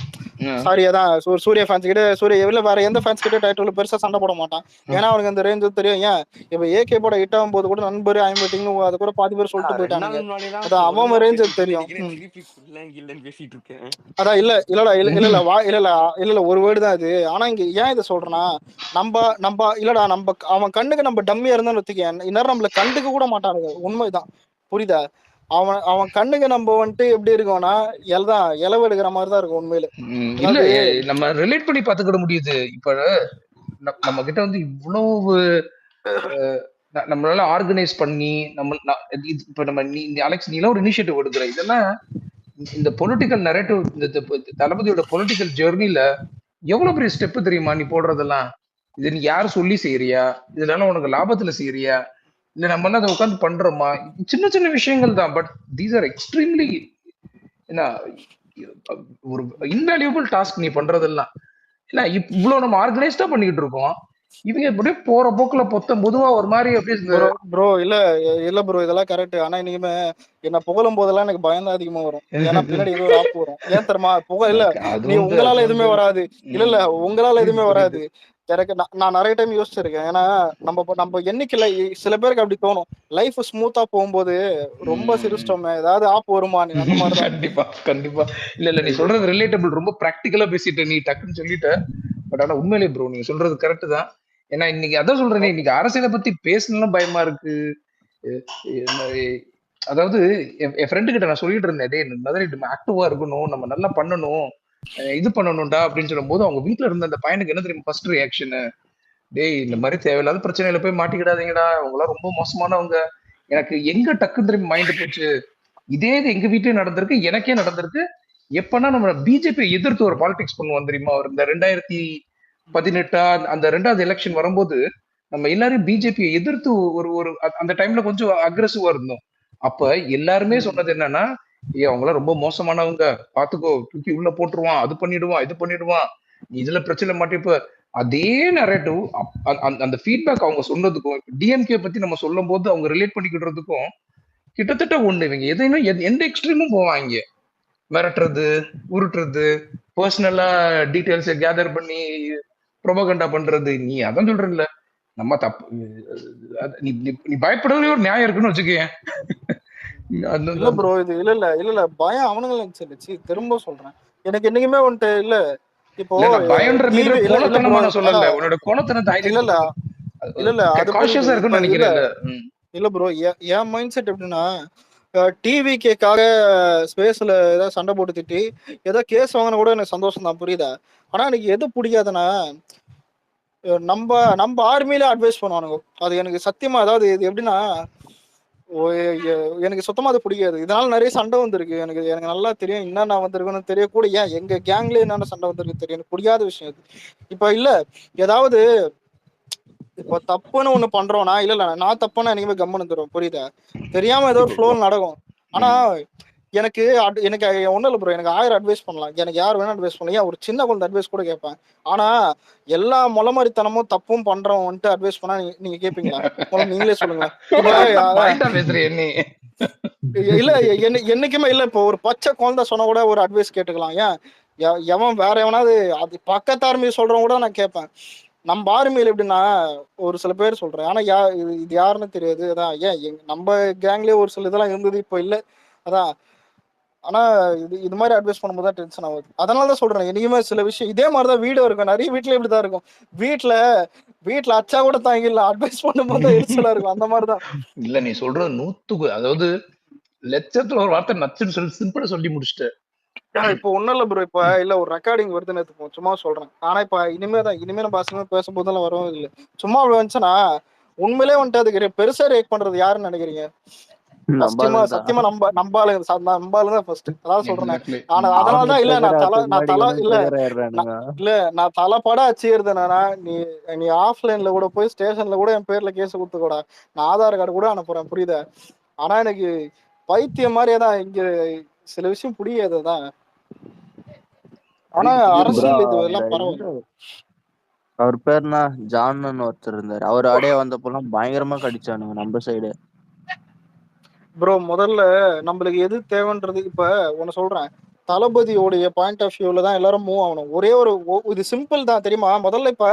சாரி அதான் சூர்யா ஃபேன்ஸ் கிட்ட இல்ல வேற எந்த ஃபேன்ஸ் கிட்ட டைட்டில் பெருசா சண்டை போட மாட்டான். ஏன்னா அவனுக்கு அந்த ரேஞ்ச் தெரியும். ஏன் இப்ப ஏகே போட ஹிட் ஆகும் போது கூட நண்பர் ஐம்பட்டிங்னு அது கூட பாதி பேர் சொல்லிட்டு போயிட்டானுங்க. அதான் அவன் ரேஞ்ச் தெரியும். அதான் இல்ல ஒரு வேர்டு தான் இது. ஆனா இங்க ஏன் இதை சொல்றேன்னா நம்ம அவன் கண்ணுக்கு நம்ம டம்மியா இருந்தான்னு வச்சுக்க இந்நேரம் நம்மள கண்டுக்க கூட மாட்டானுங்க. உண்மைதான் புரியுதா? அவன் கண்ணுக்கு நம்ம வந்துட்டு எப்படி இருக்கோம்னா இலவு எடுக்கிற மாதிரிதான் இருக்கும் உண்மையில. இல்ல நம்ம ரிலேட் பண்ணி பாத்துக்கிட முடியுது. இப்ப நம்ம கிட்ட வந்து இவ்வளவு நம்மளால ஆர்கனைஸ் பண்ணி இப்ப நம்ம அலெக்ஸ் நீலாம் ஒரு இனிஷியேட்டிவ் எடுக்கிற இதெல்லாம் இந்த பொலிட்டிக்கல் நரேட்டிவ் இந்த தளபதியோட பொலிட்டிக்கல் ஜெர்னில எவ்வளவு பெரிய ஸ்டெப் தெரியுமா நீ போடுறதெல்லாம்? இது நீ யாரு சொல்லி செய்யறியா? இதனால உனக்கு லாபத்துல செய்யறியா? இல்ல நம்ம எல்லாம் அதை உட்காந்து பண்றோமா? சின்ன சின்ன விஷயங்கள் தான். பட் தீஸ் ஆர் எக்ஸ்ட்ரீம்லி என்ன ஒரு இன்வேல்யூபிள் டாஸ்க் நீ பண்றதெல்லாம். இல்ல இவ்வளவு நம்ம ஆர்கனைஸ்டா பண்ணிக்கிட்டு இருக்கோம். இவங்க எப்படியே போற போக்குல பொதுவா ஒரு மாதிரி அப்படியே ப்ரோ இல்ல ப்ரோ இதெல்லாம் கரெக்ட். ஆனா இனிமே என்ன புகழும் போதெல்லாம் எனக்கு பயம் தான் அதிகமா வரும். ஏன்னா பின்னாடி ஏதோ ஒரு ஆப் வரும். ஏன் தெரியுமா புகழ் இல்ல நீ உங்களால எதுவுமே வராது. இல்ல உங்களால எதுவுமே வராது. எனக்கு நான் நிறைய டைம் யோசிச்சிருக்கேன். ஏன்னா நம்ம எண்ணிக்கையில சில பேருக்கு அப்படி தோணும். லைஃப் ஸ்மூத்தா போகும்போது ரொம்ப சிரிச்சிட்டோமே ஏதாவது ஆப் வருமானு அந்த மாதிரி. கண்டிப்பா இல்ல நீ சொல்றது ரிலேட்டபிள். ரொம்ப பிராக்டிக்கலா பேசிட்ட நீ டக்குன்னு சொல்லிட்ட. பட் ஆனா உண்மையிலே ப்ரோ நீங்க சொல்றது கரெக்ட் தான். ஏன்னா இன்னைக்கு அதான் சொல்றேன், இன்னைக்கு அரசியலை பத்தி பேசணும் பயமா இருக்கு. அதாவது என் ஃப்ரெண்டு கிட்ட நான் சொல்லிட்டு இருந்தேன், டே இந்த மாதிரி நம்ம ஆக்டிவா இருக்கணும், நம்ம நல்லா பண்ணணும், இது பண்ணணும்டா அப்படின்னு சொல்லும் போது அவங்க வீட்டுல இருந்த அந்த பையனுக்கு என்ன தெரியும் ஃபர்ஸ்ட் ரியாக்ஷனு, டேய் இந்த மாதிரி தேவையில்லாத பிரச்சனையில போய் மாட்டிக்கிடாதீங்கடா, அவங்களாம் ரொம்ப மோசமானவங்க. எனக்கு எங்க டக்குன்னு திரும்பி மைண்ட் போச்சு, இதே இது எங்க வீட்லயும் நடந்திருக்கு, எனக்கே நடந்திருக்கு. எப்பன்னா நம்ம பிஜேபி எதிர்த்து ஒரு பாலிடிக்ஸ் பண்ணுவோம் தெரியுமா, ஒரு இந்த 2018 அந்த 2வது எலெக்ஷன் வரும்போது நம்ம எல்லாரும் பிஜேபியை எதிர்த்து ஒரு அந்த டைம்ல கொஞ்சம் அக்ரெசிவா இருந்தோம். அப்ப எல்லாருமே சொன்னது என்னன்னா, அவங்களாம் ரொம்ப மோசமானவங்க, பாத்துக்கோ, தூக்கி உள்ள போட்டுருவான், அது பண்ணிடுவான், இது பண்ணிடுவான், நீ இதுல பிரச்சனை மாட்டிப்ப. அதே நரேட்டிவ் அந்த ஃபீட்பேக் அவங்க சொன்னதுக்கும் டிஎம்கே பத்தி நம்ம சொல்லும் போது அவங்க ரிலேட் பண்ணிக்கிடுறதுக்கும் கிட்டத்தட்ட ஒண்ணு. இவங்க எதையுமே எந்த எக்ஸ்ட்ரீமும் போவாங்க, மிரட்டுறது, உருட்டுறது, பர்சனலா டீடைல்ஸ் கேதர் பண்ணி ப்ரொபகண்டா பண்றது. நீ அதான் சொல்றல, நம்ம தப்பு, நீ பயப்படுறதுல ஒரு நியாயம் இருக்குன்னு வச்சுக்கேன். இல்ல ப்ரோ இது இல்ல பயம் அவனுங்களும் சரி திரும்ப சொல்றேன். எனக்கு என்னைக்குமே வந்துட்டு இல்ல இப்போ பயம்ன்ற மீது கோலத்தனமா நான் சொல்லல, உன்னோட கோலத்தனத்தை இல்ல அது கான்ஷியஸா இருக்குன்னு நினைக்கிறேன். இல்ல ப்ரோ என் மைண்ட் செட் எப்படின்னா, டிவிக்காக ஸ்பேஸ்ல ஏதாவது சண்டை போட்டு திட்டி ஏதோ கேஸ் வாங்கினா கூட எனக்கு சந்தோஷம் தான், புரியுதா? ஆனா எனக்கு எது பிடிக்காதுன்னா நம்ம ஆர்மியில அட்வைஸ் பண்ணுவானுங்க. அது எனக்கு சத்தியமா, அதாவது இது எப்படின்னா எனக்கு சுத்தமா அது பிடிக்காது. இதனால நிறைய சண்டை வந்திருக்கு. எனக்கு நல்லா தெரியும் என்னென்ன வந்திருக்குன்னு தெரியக்கூட. ஏன் எங்க கேங்ல என்னென்ன சண்டை வந்திருக்கு தெரியும். எனக்கு பிடிக்காத விஷயம் அது. இப்ப இல்ல ஏதாவது இப்ப தப்புன்னு ஒண்ணு பண்றோம்னா இல்ல நான் தப்புன்னா எனக்குமே கம்மனு தருவோம், புரியுதா? தெரியாம ஏதோ ஒரு ஃப்ளோ நடக்கும். ஆனா எனக்கு எனக்கு ஒன்றும் இல்லை ப்ரோ, எனக்கு 1000 அட்வைஸ் பண்ணலாம், எனக்கு யார் வேணா அட்வைஸ் பண்ணலாம், ஏன் ஒரு சின்ன குழந்தை அட்வைஸ் கூட கேட்பேன். ஆனா எல்லா முளமாரித்தனமும் தப்பும் பண்றவன் வந்துட்டு அட்வைஸ் பண்ணா நீங்க கேட்பீங்களா? முதல்ல நீங்களே சொல்லுங்களேன். இப்போ பாயிண்டா பேசுறிய நீ. இல்ல என்னைக்குமே இல்ல. இப்போ ஒரு பச்சை குழந்தை சொன்னா கூட ஒரு அட்வைஸ் கேட்டுக்கலாம். ஏன் எவன் வேற எவனாவது அது பக்கத்து ஆர்மியை சொல்றவன் கூட நான் கேட்பேன். நம்ம ஆர்மியில் எப்படின்னா ஒரு சில பேர் சொல்றேன், ஆனா இது யாருன்னு தெரியாது. அதான் ஏன் நம்ம கேங்லயே ஒரு சில இதெல்லாம் இருந்தது, இப்போ இல்ல. அதான் ஆனா இது மாதிரி அட்வைஸ் பண்ணும்போது தான் டென்ஷன் ஆகுது. அதனால தான் சொல்றேன், என்னைக்குமே சில விஷயம் இதே மாதிரிதான் வீடு இருக்கும், நிறைய வீட்டுல இப்படிதான் இருக்கும். வீட்டுல அச்சா கூட தாங்கிடலாம், அட்வைஸ் பண்ணும்போது தான் எரிச்சலா இருக்கும். அந்த மாதிரிதான். இல்ல நீ சொல்றது 100க்கு அதாவது லட்சத்துல ஒரு வார்த்தை நச்சுன்னு சொல்லி சிம்பிளா சொல்லி முடிச்சுட்டு. இப்போ ஒன்னும் இல்ல ப்ரோ, இப்ப இல்ல ஒரு ரெக்கார்டிங் வருதுன்னு எடுத்துப்போம், சும்மா சொல்றேன். ஆனா இப்ப இனிமே நம்ம அசிங்கமா பேசும்போதெல்லாம் வரவும் இல்லை. சும்மா வந்துச்சுன்னா உண்மையிலே வந்துட்டு அதுக்கு பெருசா ரியாக்ட் பண்றது யாருன்னு நினைக்கிறீங்க? சத்தியமா நம்பாளுதான் ஃபர்ஸ்ட். அதான் சொல்றேன். ஆனா அதனாலதான் இல்ல நான் தலைப்படா அச்சுக்கிறது என்னன்னா, நீ ஆஃப்லைன்ல கூட போய் ஸ்டேஷன்ல கூட என் பேர்ல கேஸ் கொடுத்துக்கூடா, நான் ஆதார் கார்டு கூட அனுப்புறேன், புரியுதா? ஆனா எனக்கு பைத்தியம் மாதிரியே இங்க சில விஷயம் புரியாதுதான். ஆனா அரசியல் இது எல்லாம் பரவாயில்ல. அவர் பேர்னா ஜான்னு ஒருத்தர் இருந்தாரு, அவர் அடைய வந்தப்பெல்லாம் பயங்கரமா கடிச்சானுங்க நம்ம சைடு. ப்ரோ முதல்ல நம்மளுக்கு எது தேவைன்றது இப்ப ஒன்னு சொல்றேன், தளபதியோடைய பாயிண்ட் ஆஃப் வியூல தான் எல்லாரும் மூவ் ஆகணும். ஒரே ஒரு இது சிம்பிள் தான் தெரியுமா? முதல்ல இப்ப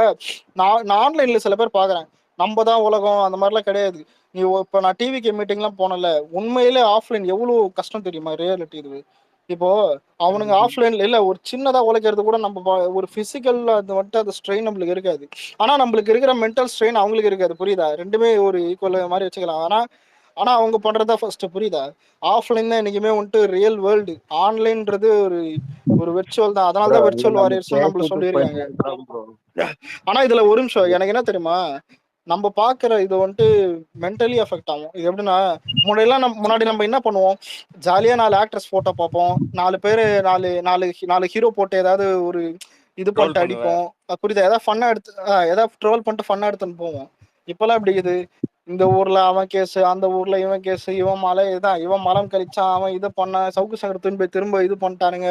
நான் ஆன்லைன்ல சில பேர் பாக்குறேன், நம்ம தான் உலகம் அந்த மாதிரிலாம் கிடையாது. நீ இப்ப நான் டிவிக்கு மீட்டிங்லாம் போனல, உண்மையிலே ஆஃப்லைன் எவ்வளவு கஷ்டம் தெரியுமா? ரியாலிட்டி இது. இப்போ அவனுங்க ஆஃப்லைன்ல இல்ல ஒரு சின்னதா உழைக்கிறது கூட நம்ம ஒரு பிசிக்கல் அது வந்துட்டு அந்த ஸ்ட்ரெயின் நம்மளுக்கு இருக்காது. ஆனா நம்மளுக்கு இருக்கிற மென்டல் ஸ்ட்ரெயின் அவங்களுக்கு இருக்காது, புரியுதா? ரெண்டுமே ஒரு ஈக்குவல் மாதிரி வச்சுக்கலாம். ஆனா அவங்க பண்றதா ஃபர்ஸ்ட், புரியுதா? ஆஃப்லைன் தான் என்னைக்குமே வந்துட்டு ரியல் வேர்ல்டு, ஆன்லைன்ன்றது ஒரு வெர்ச்சுவல் தான். அதனாலதான் வெர்ச்சுவல் வாரியர்ஸ் நம்மள சொல்லியிருக்காங்க. ஆனா இதுல ஒரு நிமிஷம், எனக்கு என்ன தெரியுமா, நம்ம பாக்குற இது வந்துட்டு மென்டலி அஃபெக்ட் ஆகும். இது எப்படின்னா, முன்னாடி நம்ம என்ன பண்ணுவோம், ஜாலியா 4 ஆக்ட்ரஸ் போட்டோ பார்ப்போம், 4 பேரு 4 ஹீரோ போட்டு ஏதாவது ஒரு இது பண்ணிட்டு அடிப்போம், புரியுதா? ஏதாவது ஃபன்னா எடுத்து ஏதாவது ட்ரோல் பண்ணிட்டு ஃபன்னா எடுத்துன்னு போவோம். இப்பெல்லாம் எப்படி இது, இந்த ஊர்ல அவன் கேஸ், அந்த ஊர்ல இவன் கேஸ், இவன் மலம் கழிச்சான், அவன் இதை பண்ண, சவுக்கு சங்கர் போய் திரும்ப இது பண்ணிட்டானுங்க.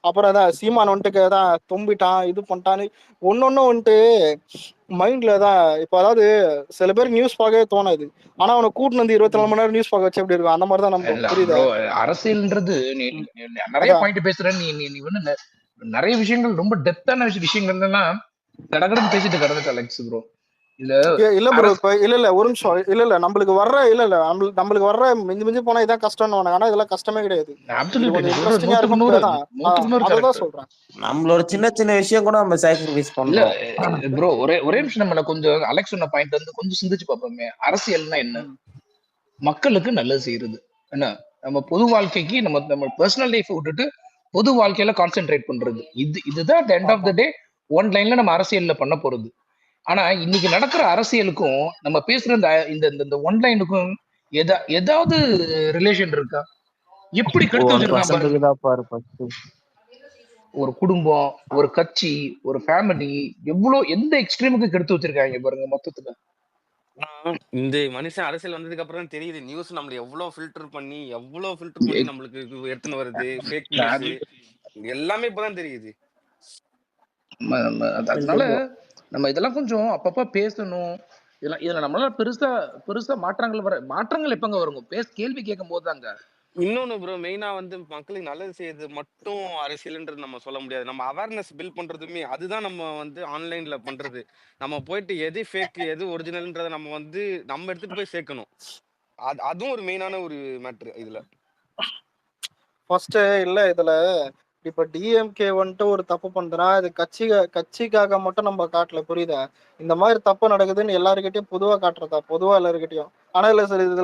அப்புறம் அதான் சீமான் வந்துட்டு தான் தொம்பிட்டான், இது பண்ணிட்டான்னு ஒன்னொன்னு வந்துட்டு மைண்ட்ல தான். இப்போ அதாவது சில பேர் நியூஸ் பார்க்கவே தோணாது, ஆனா அவனை கூட்டினு வந்து 24 மணி நேரம் நியூஸ் பார்க்க வச்சு எப்படி இருக்கும், அந்த மாதிரி தான் நம்ம, புரியுதா? அரசியல்ன்றது நீ நிறைய பாயிண்ட் பேசுற, நீ நீ வந்து நிறைய விஷயங்கள் ரொம்ப டெப்தான விஷயங்கள்லாம் கடகடன் பேசிட்டு கடந்துட்ட அலெக்ஸ் ப்ரோ. இல்ல ப்ரோ, இப்ப இல்ல ஒரு நிமிஷம், இல்ல நம்மளுக்கு வர்ற மிஞ்சி போனா இதான் கஷ்டம்னு, ஆனா இதெல்லாம் கஷ்டமே கிடையாது. இன்ட்ரெஸ்டிங்கா இருக்கும், அதான் சொல்றேன். நம்மளோட சின்ன சின்ன விஷயம் கூட நம்ம சாக்ரிஃபைஸ் பண்றோம். ப்ரோ ஒரே நிமிஷம், நம்ம கொஞ்சம் அலெக்ஸ் சொன்ன பாயிண்ட் வந்து கொஞ்சம் சிந்திச்சு பார்ப்போமே. அரசியல்னா என்ன? மக்களுக்கு நல்லது செய்யறது என்ன? நம்ம பொது வாழ்க்கைக்கு நம்ம பர்சனல் லைஃப் விட்டுட்டு பொது வாழ்க்கையில கான்சென்ட்ரேட் பண்றது, இதுதான் end of the day one லைன்ல நம்ம அரசியல்ல பண்ண போறது. ஆனா இன்னைக்கு நடக்கிற அரசியலுக்கும் நம்ம பேசுற இந்த ஒன்லைனுக்கும் ஏதாவது ரிலேஷன் இருக்கா? எப்படி கெடுத்து வச்சிருக்கான் ஒரு குடும்பம், ஒரு கட்சி, ஒரு ஃபேமிலி, எவ்வளவு எந்த எக்ஸ்ட்ரீமுக்கு கெடுத்து வச்சிருக்காங்க பாருங்க மொத்தத்துல. இந்த மனுஷன் அரசியல் வந்ததுக்கு அப்புறம் தான் தெரியுது, நியூஸ் நம்மள எவ்வளவு ஃபில்டர் பண்ணி நம்மளுக்கு எடுத்துன்னு வருது, ஃபேக் நியூஸ் எல்லாமே இப்பதான் தெரியுது. அதனால நம்ம இதெல்லாம் கொஞ்சம் அப்பப்ப பேசணும். இதுல நம்மளால பெருசா மாற்றங்கள் எப்பங்க வரும்? கேள்வி கேட்கும் போதுதாங்க. இன்னொன்னு ப்ரோ, மெயினா வந்து மக்களுக்கு நல்லது செய்யறது மட்டும் அரசியல்ன்றது நம்ம சொல்ல முடியாது. நம்ம அவேர்னஸ் பில்ட் பண்றதுமே அதுதான் நம்ம வந்து ஆன்லைன்ல பண்றது. நம்ம போயிட்டு எது ஃபேக் எது ஒரிஜினல்ன்றத நம்ம எடுத்துட்டு போய் சேர்க்கணும். அதுவும் ஒரு மெயினான ஒரு மேட்ரு இதுல. ஃபர்ஸ்ட் இல்ல இதுல இப்ப டிஎம்கே வந்துட்டு ஒரு தப்பு பண்றா, இது கட்சிக்காக மட்டும் நம்ம காட்டல, புரியுதா? இந்த மாதிரி தப்பு நடக்குதுன்னு எல்லாருக்கிட்டையும் பொதுவா காட்டுறதா, பொதுவா எல்லாருக்கிட்டையும். ஆனா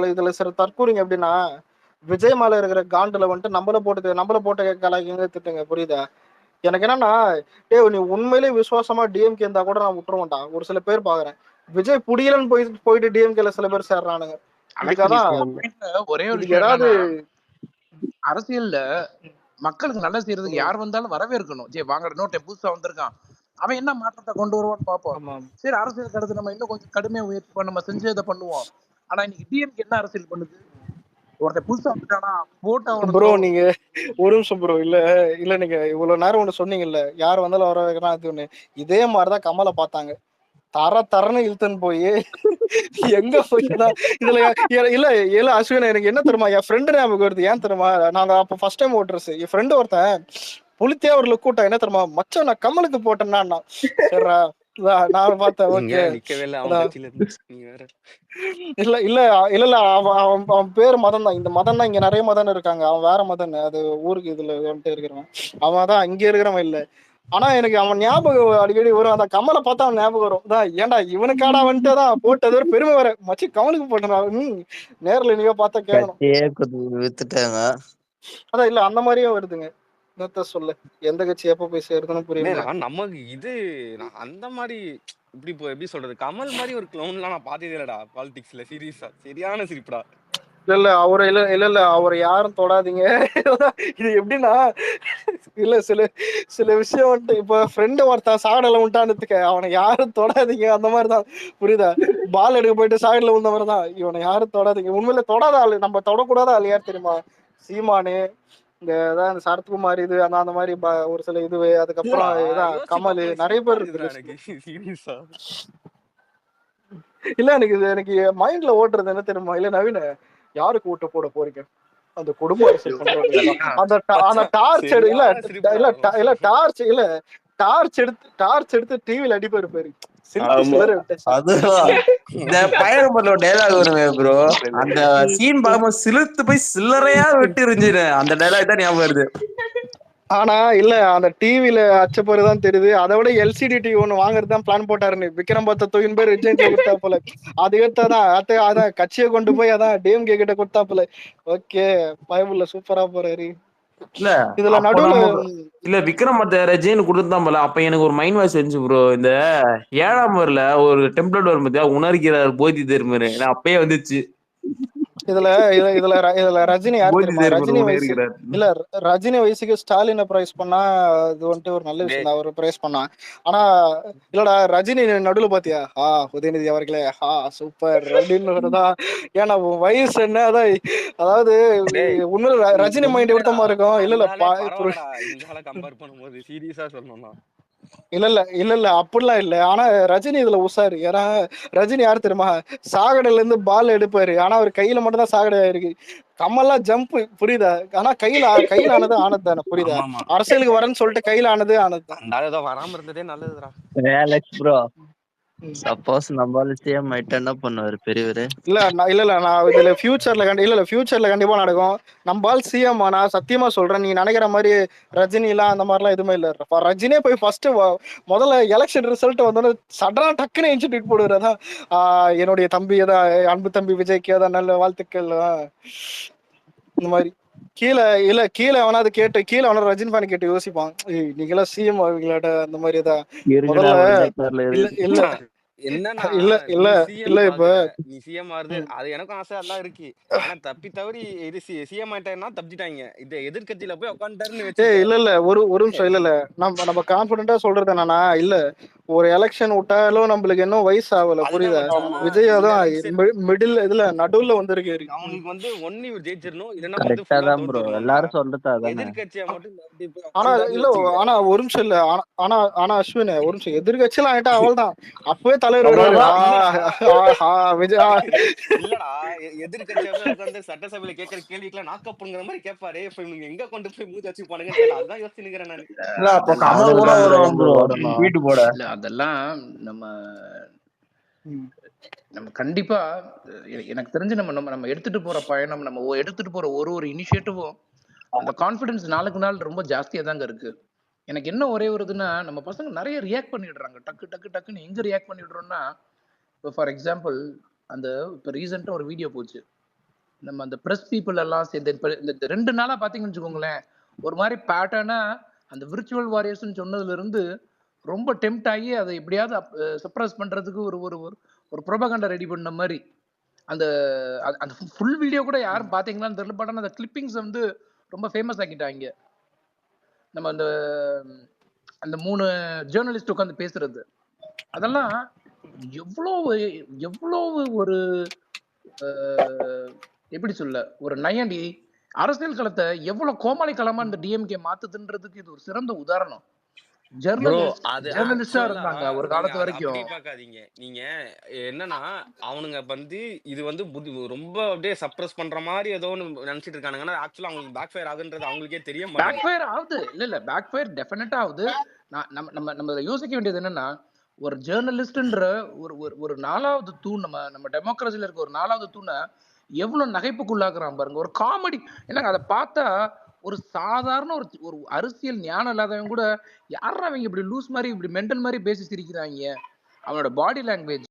இதுல சில தற்கூறிங்க எப்படின்னா, விஜய் மேல இருக்கிற காண்டுல வந்துட்டு நம்மள போட்டு கலாய்க்கிங்க, திட்டுங்க, புரியுதா? எனக்கு என்னன்னா, நீ உண்மையிலேயே விசுவாசமா டிஎம்கே இருந்தா கூட நான் விட்டுருவேன்டா. ஒரு சில பேர் பாக்குறேன், விஜய் புடியலன்னு போயிட்டு டிஎம்கேல சில பேர் சேர்றானுங்க. ஒரே ஒரு ஏதாவது அரசியல்ல மக்களுக்கு நல்லது செய்யறதுக்கு யார் வந்தாலும் வரவேற்கணும். வாங்க இன்னொரு புதுசா வந்திருக்கான், அவன் என்ன மாற்றத்தை கொண்டு வருவான்னு பார்ப்போம். சரி, அரசியல் கடத்து நம்ம இன்னும் கொஞ்சம் கடுமையா முயற்சி பண்ண நம்ம செஞ்சு இதை பண்ணுவோம். ஆனா இன்னைக்கு டிஎம்கே என்ன அரசியல் பண்ணுது? ஒருத்தன் புதுசா வந்துட்டானா போட்டு அவனை ப்ரோ நீங்க ஒரு நிமிஷம் ப்ரோ. இல்ல இல்ல நீங்க இவ்வளவு நேரம் ஒண்ணு சொன்னீங்கல்ல, யார் வந்தாலும் வர வைக்கிறான் அது ஒண்ணு. இதே மாதிரிதான் கமலை பார்த்தாங்க. தரன்னு இழுத்துன்னு போய் எங்க போய்னா இதுல இல்ல இல்ல அஸ்வின், எனக்கு என்ன தெரியுமா என் ஃப்ரெண்டு ஞாபகம் வருது. ஏன் தெரியுமா, நாங்க அப்ப ஃபர்ஸ்ட் டைம் ஓட்டுறஸ் என் ஃப்ரெண்டு ஒருத்தன் புளித்தியா ஒரு லுக் விட்டா. என்ன தெரியுமா மச்சான், நான் கமலுக்கு போட்டேன்னா சரிடா நான் பார்த்தேன். இங்க ஓகே நிக்கவே இல்லை அவன் கட்சியில இருந்து. நீ வேற. இல்ல இல்ல இல்ல இல்ல அவன் பேரு மதன் தான். இந்த மதன் தான். இங்க நிறைய மதன் இருக்காங்க. அவன் வேற மதன். அது ஊருக்கு இதுல வந்துட்டு இருக்கிறவன். அவன் தான் இங்க இருக்கிறவன் இல்ல. ஆனா எனக்கு அவன் ஞாபகம் அடிக்கடி வரும். அந்த கமலை பார்த்தா அவன் ஞாபகம் வரும். ஏன்டா இவனுக்காடா வந்துட்டு தான் போட்டது ஒரு பெருமை வேற. மச்சி கமலுக்கு போட்டேன். நேர்ல நீங்க பார்த்தா கேட்கணும். கட்சியே வித்துட்டாங்க. அதான் இல்ல அந்த மாதிரியே வருதுங்க. என்னத்த சொல்ல, எந்த கட்சி எப்ப போய் சேருதுன்னு புரியல. நமக்கு இது அந்த மாதிரி இப்படி எப்படி சொல்றது, கமல் மாதிரி ஒரு கிளவுன்லாம் நான் பார்த்ததே இல்லடா பாலிடிக்ஸ்ல. சீரியஸா சரியான சிரிப்புடா. இல்ல இல்ல அவரை இல்ல இல்ல இல்ல அவரை யாரும் தொடாதீங்க. இது எப்படின்னா இல்ல சில சில விஷயம் வந்துட்டு இப்ப ஃப்ரெண்டு ஒருத்தன் சாகடல விட்டான்னு அவனை யாரும் தொடாதீங்க அந்த மாதிரிதான். புரியுதா? பால் எடுக்க போயிட்டு சாகடல விழுந்த மாதிரிதான். இவனை யாரும் தொடாதீங்க. உண்மையில தொடாத ஆளு, நம்ம தொடக்கூடாத ஆள் யார் தெரியுமா? சீமானு, இந்த ஏதாவது இந்த சரத்குமார் இது அந்த மாதிரி ஒரு சில இது. அதுக்கப்புறம் இதான் கமல், நிறைய பேர் இருக்கு. இல்ல எனக்கு எனக்கு மைண்ட்ல ஓட்டுறது என்ன தெரியுமா, இல்ல நவீன, யாருக்கு ஓட்டு போட போறீங்க? அந்த குடும்ப அரசியல் பண்றது அந்த டார்ச் இல்ல இல்ல இல்ல டார்ச் இல்ல டார்ச் எடுத்து டிவில அடிப்பாரு பாரு. இந்த பயணப்பட்ட டைலாக் வருமே ப்ரோ, அந்த சீன் பார்க்கும்போது சிலுத்து போய் சில்லறையா விட்டு இருந்துச்சு. அந்த டைலாக் தான் ஞாபகம் வருது. ஆனா இல்ல அந்த டிவில அச்சப்போறதுதான் தெரியுது. அதை விட எல்சிடி டிவி ஒண்ணு வாங்குறது தான் பிளான் போட்டாருன்னு. விக்ரம் பத்த தூயின் பேர் ரிஜென்ட்ல கொடுத்தா போல. அது எடுத்தாதான் அதான் கட்சியை கொண்டு போய் அதான் டிஎம்கே கிட்ட கொடுத்தா போல. ஓகே பைபிள்ல சூப்பரா போறாரு. இல்ல இதுல நடுவுல இல்ல விக்ரம் மத்த ரஜினி கொடுத்துதான் போல. அப்ப எனக்கு ஒரு மைண்ட் வாய்ஸ் இருந்துச்சு ப்ரோ. இந்த 7ஆம் வரல ஒரு டெம்ப்ளேட் வரும் பத்தியா, உணர்கிறார் போதி தேர்மரு, அப்பயே வந்துச்சு. இதுல இதுல இதுல ரஜினி யார் தெரியுமா? ரஜினி வயசு இல்ல ரஜினி வயசுக்கு ஸ்டாலினை பிரைஸ் பண்ணா அது வந்துட்டு ஒரு நல்ல விஷயம் தான். அவர் பிரைஸ் பண்ணா. ஆனா இல்லடா ரஜினி நடுவுல பாத்தியா, உதயநிதி அவர்களே சூப்பர் அப்படின்னு. ஏன்னா வயசு என்ன அதான். அதாவது உண்மையில ரஜினி மைண்ட் எடுத்தமா இருக்கும். இல்ல இல்ல கம்பேர் பண்ணும்போது சீரியஸா சொல்லணும்னா இல்ல இல்ல இல்ல இல்ல அப்படிலாம் இல்ல. ஆனா ரஜினி இதுல உஷாரு. ஏன்னா ரஜினி யாரு தெரியுமா, சாகடையில இருந்து பால் எடுப்பாரு. ஆனா அவர் கையில மட்டும் தான் சாகடை இருக்கு. கமல்லாம் ஜம்ப், புரியுதா? ஆனா கையில ஆனது ஆனது தானே, புரியுதா? அரசியலுக்கு வரேன்னு சொல்லிட்டு கையில ஆனது ஆனது. வராம இருந்ததே நல்லதுடா. ப்ரோ சப்போஸ் நம்மளால சிஎம் ஆயிட்டா என்ன பண்ணுவாரு பெரியவரு? இல்ல இல்ல நான் இதுல ஃபியூச்சர்ல ஃபியூச்சர்ல கண்டிப்பா நடக்கும். நம்மால் சிஎம் ஆனா சத்தியமா சொல்றேன், நீ நினைக்கிற மாதிரி ரஜினி எல்லாம் அந்த மாதிரிலாம் எதுவுமே இல்ல. ரஜினியே போய் ஃபர்ஸ்ட் முதல்ல எலெக்ஷன் ரிசல்ட் வந்தோன்னு சடனா டக்குன்னு இன்ஸ்டிடியூட் போடுறதா, என்னுடைய தம்பி ஏதா அன்பு தம்பி விஜய்க்கு ஏதாவது நல்ல வாழ்த்துக்கள் இந்த மாதிரி. கீழே அவனாவது கேட்டு கீழே அவன ரஜினி ஃபேன் கேட்டு யோசிப்பான், நீங்களாம் சிஎம் ஆவீங்களாட்ட அந்த மாதிரி தான் முதல்ல. இல்ல என்னன்னா இல்ல இல்ல இல்ல இப்ப நீ சிஎம் ஆறுது அது எனக்கும் ஆசை எல்லாம் இருக்கு. ஆனா தப்பி தவறி இது சிஎம் ஆயிட்டா தப்பிச்சிட்டாங்க. இது எதிர்கட்சியில போய் உட்காந்துட்டாருன்னு இல்ல இல்ல ஒரு நிமிஷம். இல்ல இல்ல நம்ம கான்பிடண்டா சொல்றது என்னன்னா, இல்ல ஒரு எலெக்ஷன் விட்டாலும் நம்மளுக்கு இன்னும் வயசு ஆகல, புரியுதா? விஜய் தான் மிடில் இதுல நடுவுல வந்திருக்காரு. அவங்களுக்கு ஒன்னு ஜெயிச்சிடணும், இல்லன்னா எல்லாரும் சொல்றது எதிர்கட்சியா மட்டும். ஆனா இல்ல ஆனா ஒரு நிமிஷம் இல்ல. ஆனா அஸ்வின் ஒரு நிமிஷம், எதிர்கட்சியெல்லாம் ஆயிட்டா அவள் தான் அப்பவே தலைவர் விஜய். இல்லடா எதிர்கட்சியா உட்காந்து சட்டசபையில கேட்கற கேள்விக்கெல்லாம் நாக்கப்புங்கிற மாதிரி கேட்பாரு. இப்ப இவங்க எங்க கொண்டு போய் மூச்சு வச்சு போனுங்க, அதான் யோசிச்சுக்கிறேன் நான். அதெல்லாம் நம்ம கண்டிப்பா எனக்கு தெரிஞ்சு நம்ம எடுத்துட்டு போற பயணம், நம்ம எடுத்துட்டு போற ஒரு இனிஷியேட்டிவும் அந்த கான்பிடன்ஸ் நாளுக்கு நாள் ரொம்ப ஜாஸ்தியா தாங்க இருக்கு. எனக்கு என்ன ஒரே வருதுன்னா, நம்ம பசங்க நிறைய ரியாக்ட் பண்ணிடுறாங்க. டக்குன்னு எங்க ரியாக்ட் பண்ணிடுறோம்னா, இப்போ ஃபார் எக்ஸாம்பிள் அந்த இப்போ ரீசெண்டா ஒரு வீடியோ போச்சு. நம்ம அந்த பிரஸ் பீப்புள் எல்லாம் சேர்ந்து இந்த 2 நாளா பாத்தீங்கன்னு வச்சுக்கோங்களேன், ஒரு மாதிரி பேட்டர்னா அந்த விர்ச்சுவல் வாரியர்ஸ்ன்னு சொன்னதுல இருந்து ரொம்ப டெம்ப்ட் ஆகி அதை எப்படியாவது சப்ரஸ் பண்றதுக்கு ஒரு ப்ரோபகண்டா ரெடி பண்ண மாதிரி. அந்த ஃபுல் வீடியோ கூட யாரும் பாத்தீங்களான்னு தெரியல. பட் அந்த கிளிப்பிங்ஸ் வந்து ரொம்ப ஃபேமஸ் ஆக்கிட்டாங்க. நம்ம அந்த 3 ஜேர்னலிஸ்ட் உட்காந்து பேசுறது, அதெல்லாம் எவ்வளவு ஒரு எப்படி சொல்ல ஒரு நயண்டி அரசியல் களத்தை எவ்வளவு கோமாளி களமா இந்த டிஎம்கே மாத்துதுன்றதுக்கு இது ஒரு சிறந்த உதாரணம். ப்ரோ அது ஜெர்னலிஸ்டா ஆக்சுவலா இருந்தாங்க ஒரு நீங்க காலத்து அதை வரைக்கும். அப்படி பார்க்காதீங்க. நீங்க என்னன்னா அவனுங்க வந்து இது வந்து ரொம்ப அப்படியே சப்ரஸ் பண்ற மாதிரி ஏதோ ஒன்று நினைச்சிட்டு இருக்கானுங்கன்னா ஆக்சுவலா அவங்களுக்கு பேக் ஃபயர் ஆகுன்றது அவங்களுக்கே தெரிய பேக் மாட்டேங்குது. ஃபயர் ஆகுது. இல்ல பேக் ஃபயர் டெஃபினட்டா ஆகுது. நம்ம நம்ம நம்ம இதை யோசிக்க வேண்டியது என்னன்னா ஒரு ஜேர்னலிஸ்ட்ன்ற ஒரு ஒரு ஒரு 4வது தூண் நம்ம டெமோக்ரஸில இருக்க ஒரு 4வது தூணை எவ்வளவு நகைப்புக்குள்ளாக்குறான் பாருங்க. ஒரு காமெடி என்னங்க அதை பார்த்தா ஒரு சாதாரண ஒரு ஒரு அரசியல் ஞானம் இல்லாதவங்க கூட யாரா அவங்க இப்படி லூஸ் மாதிரி இப்படி மென்டல் மாதிரி பேசி சிரிக்கிறாங்க. அவனோட பாடி லாங்குவேஜ்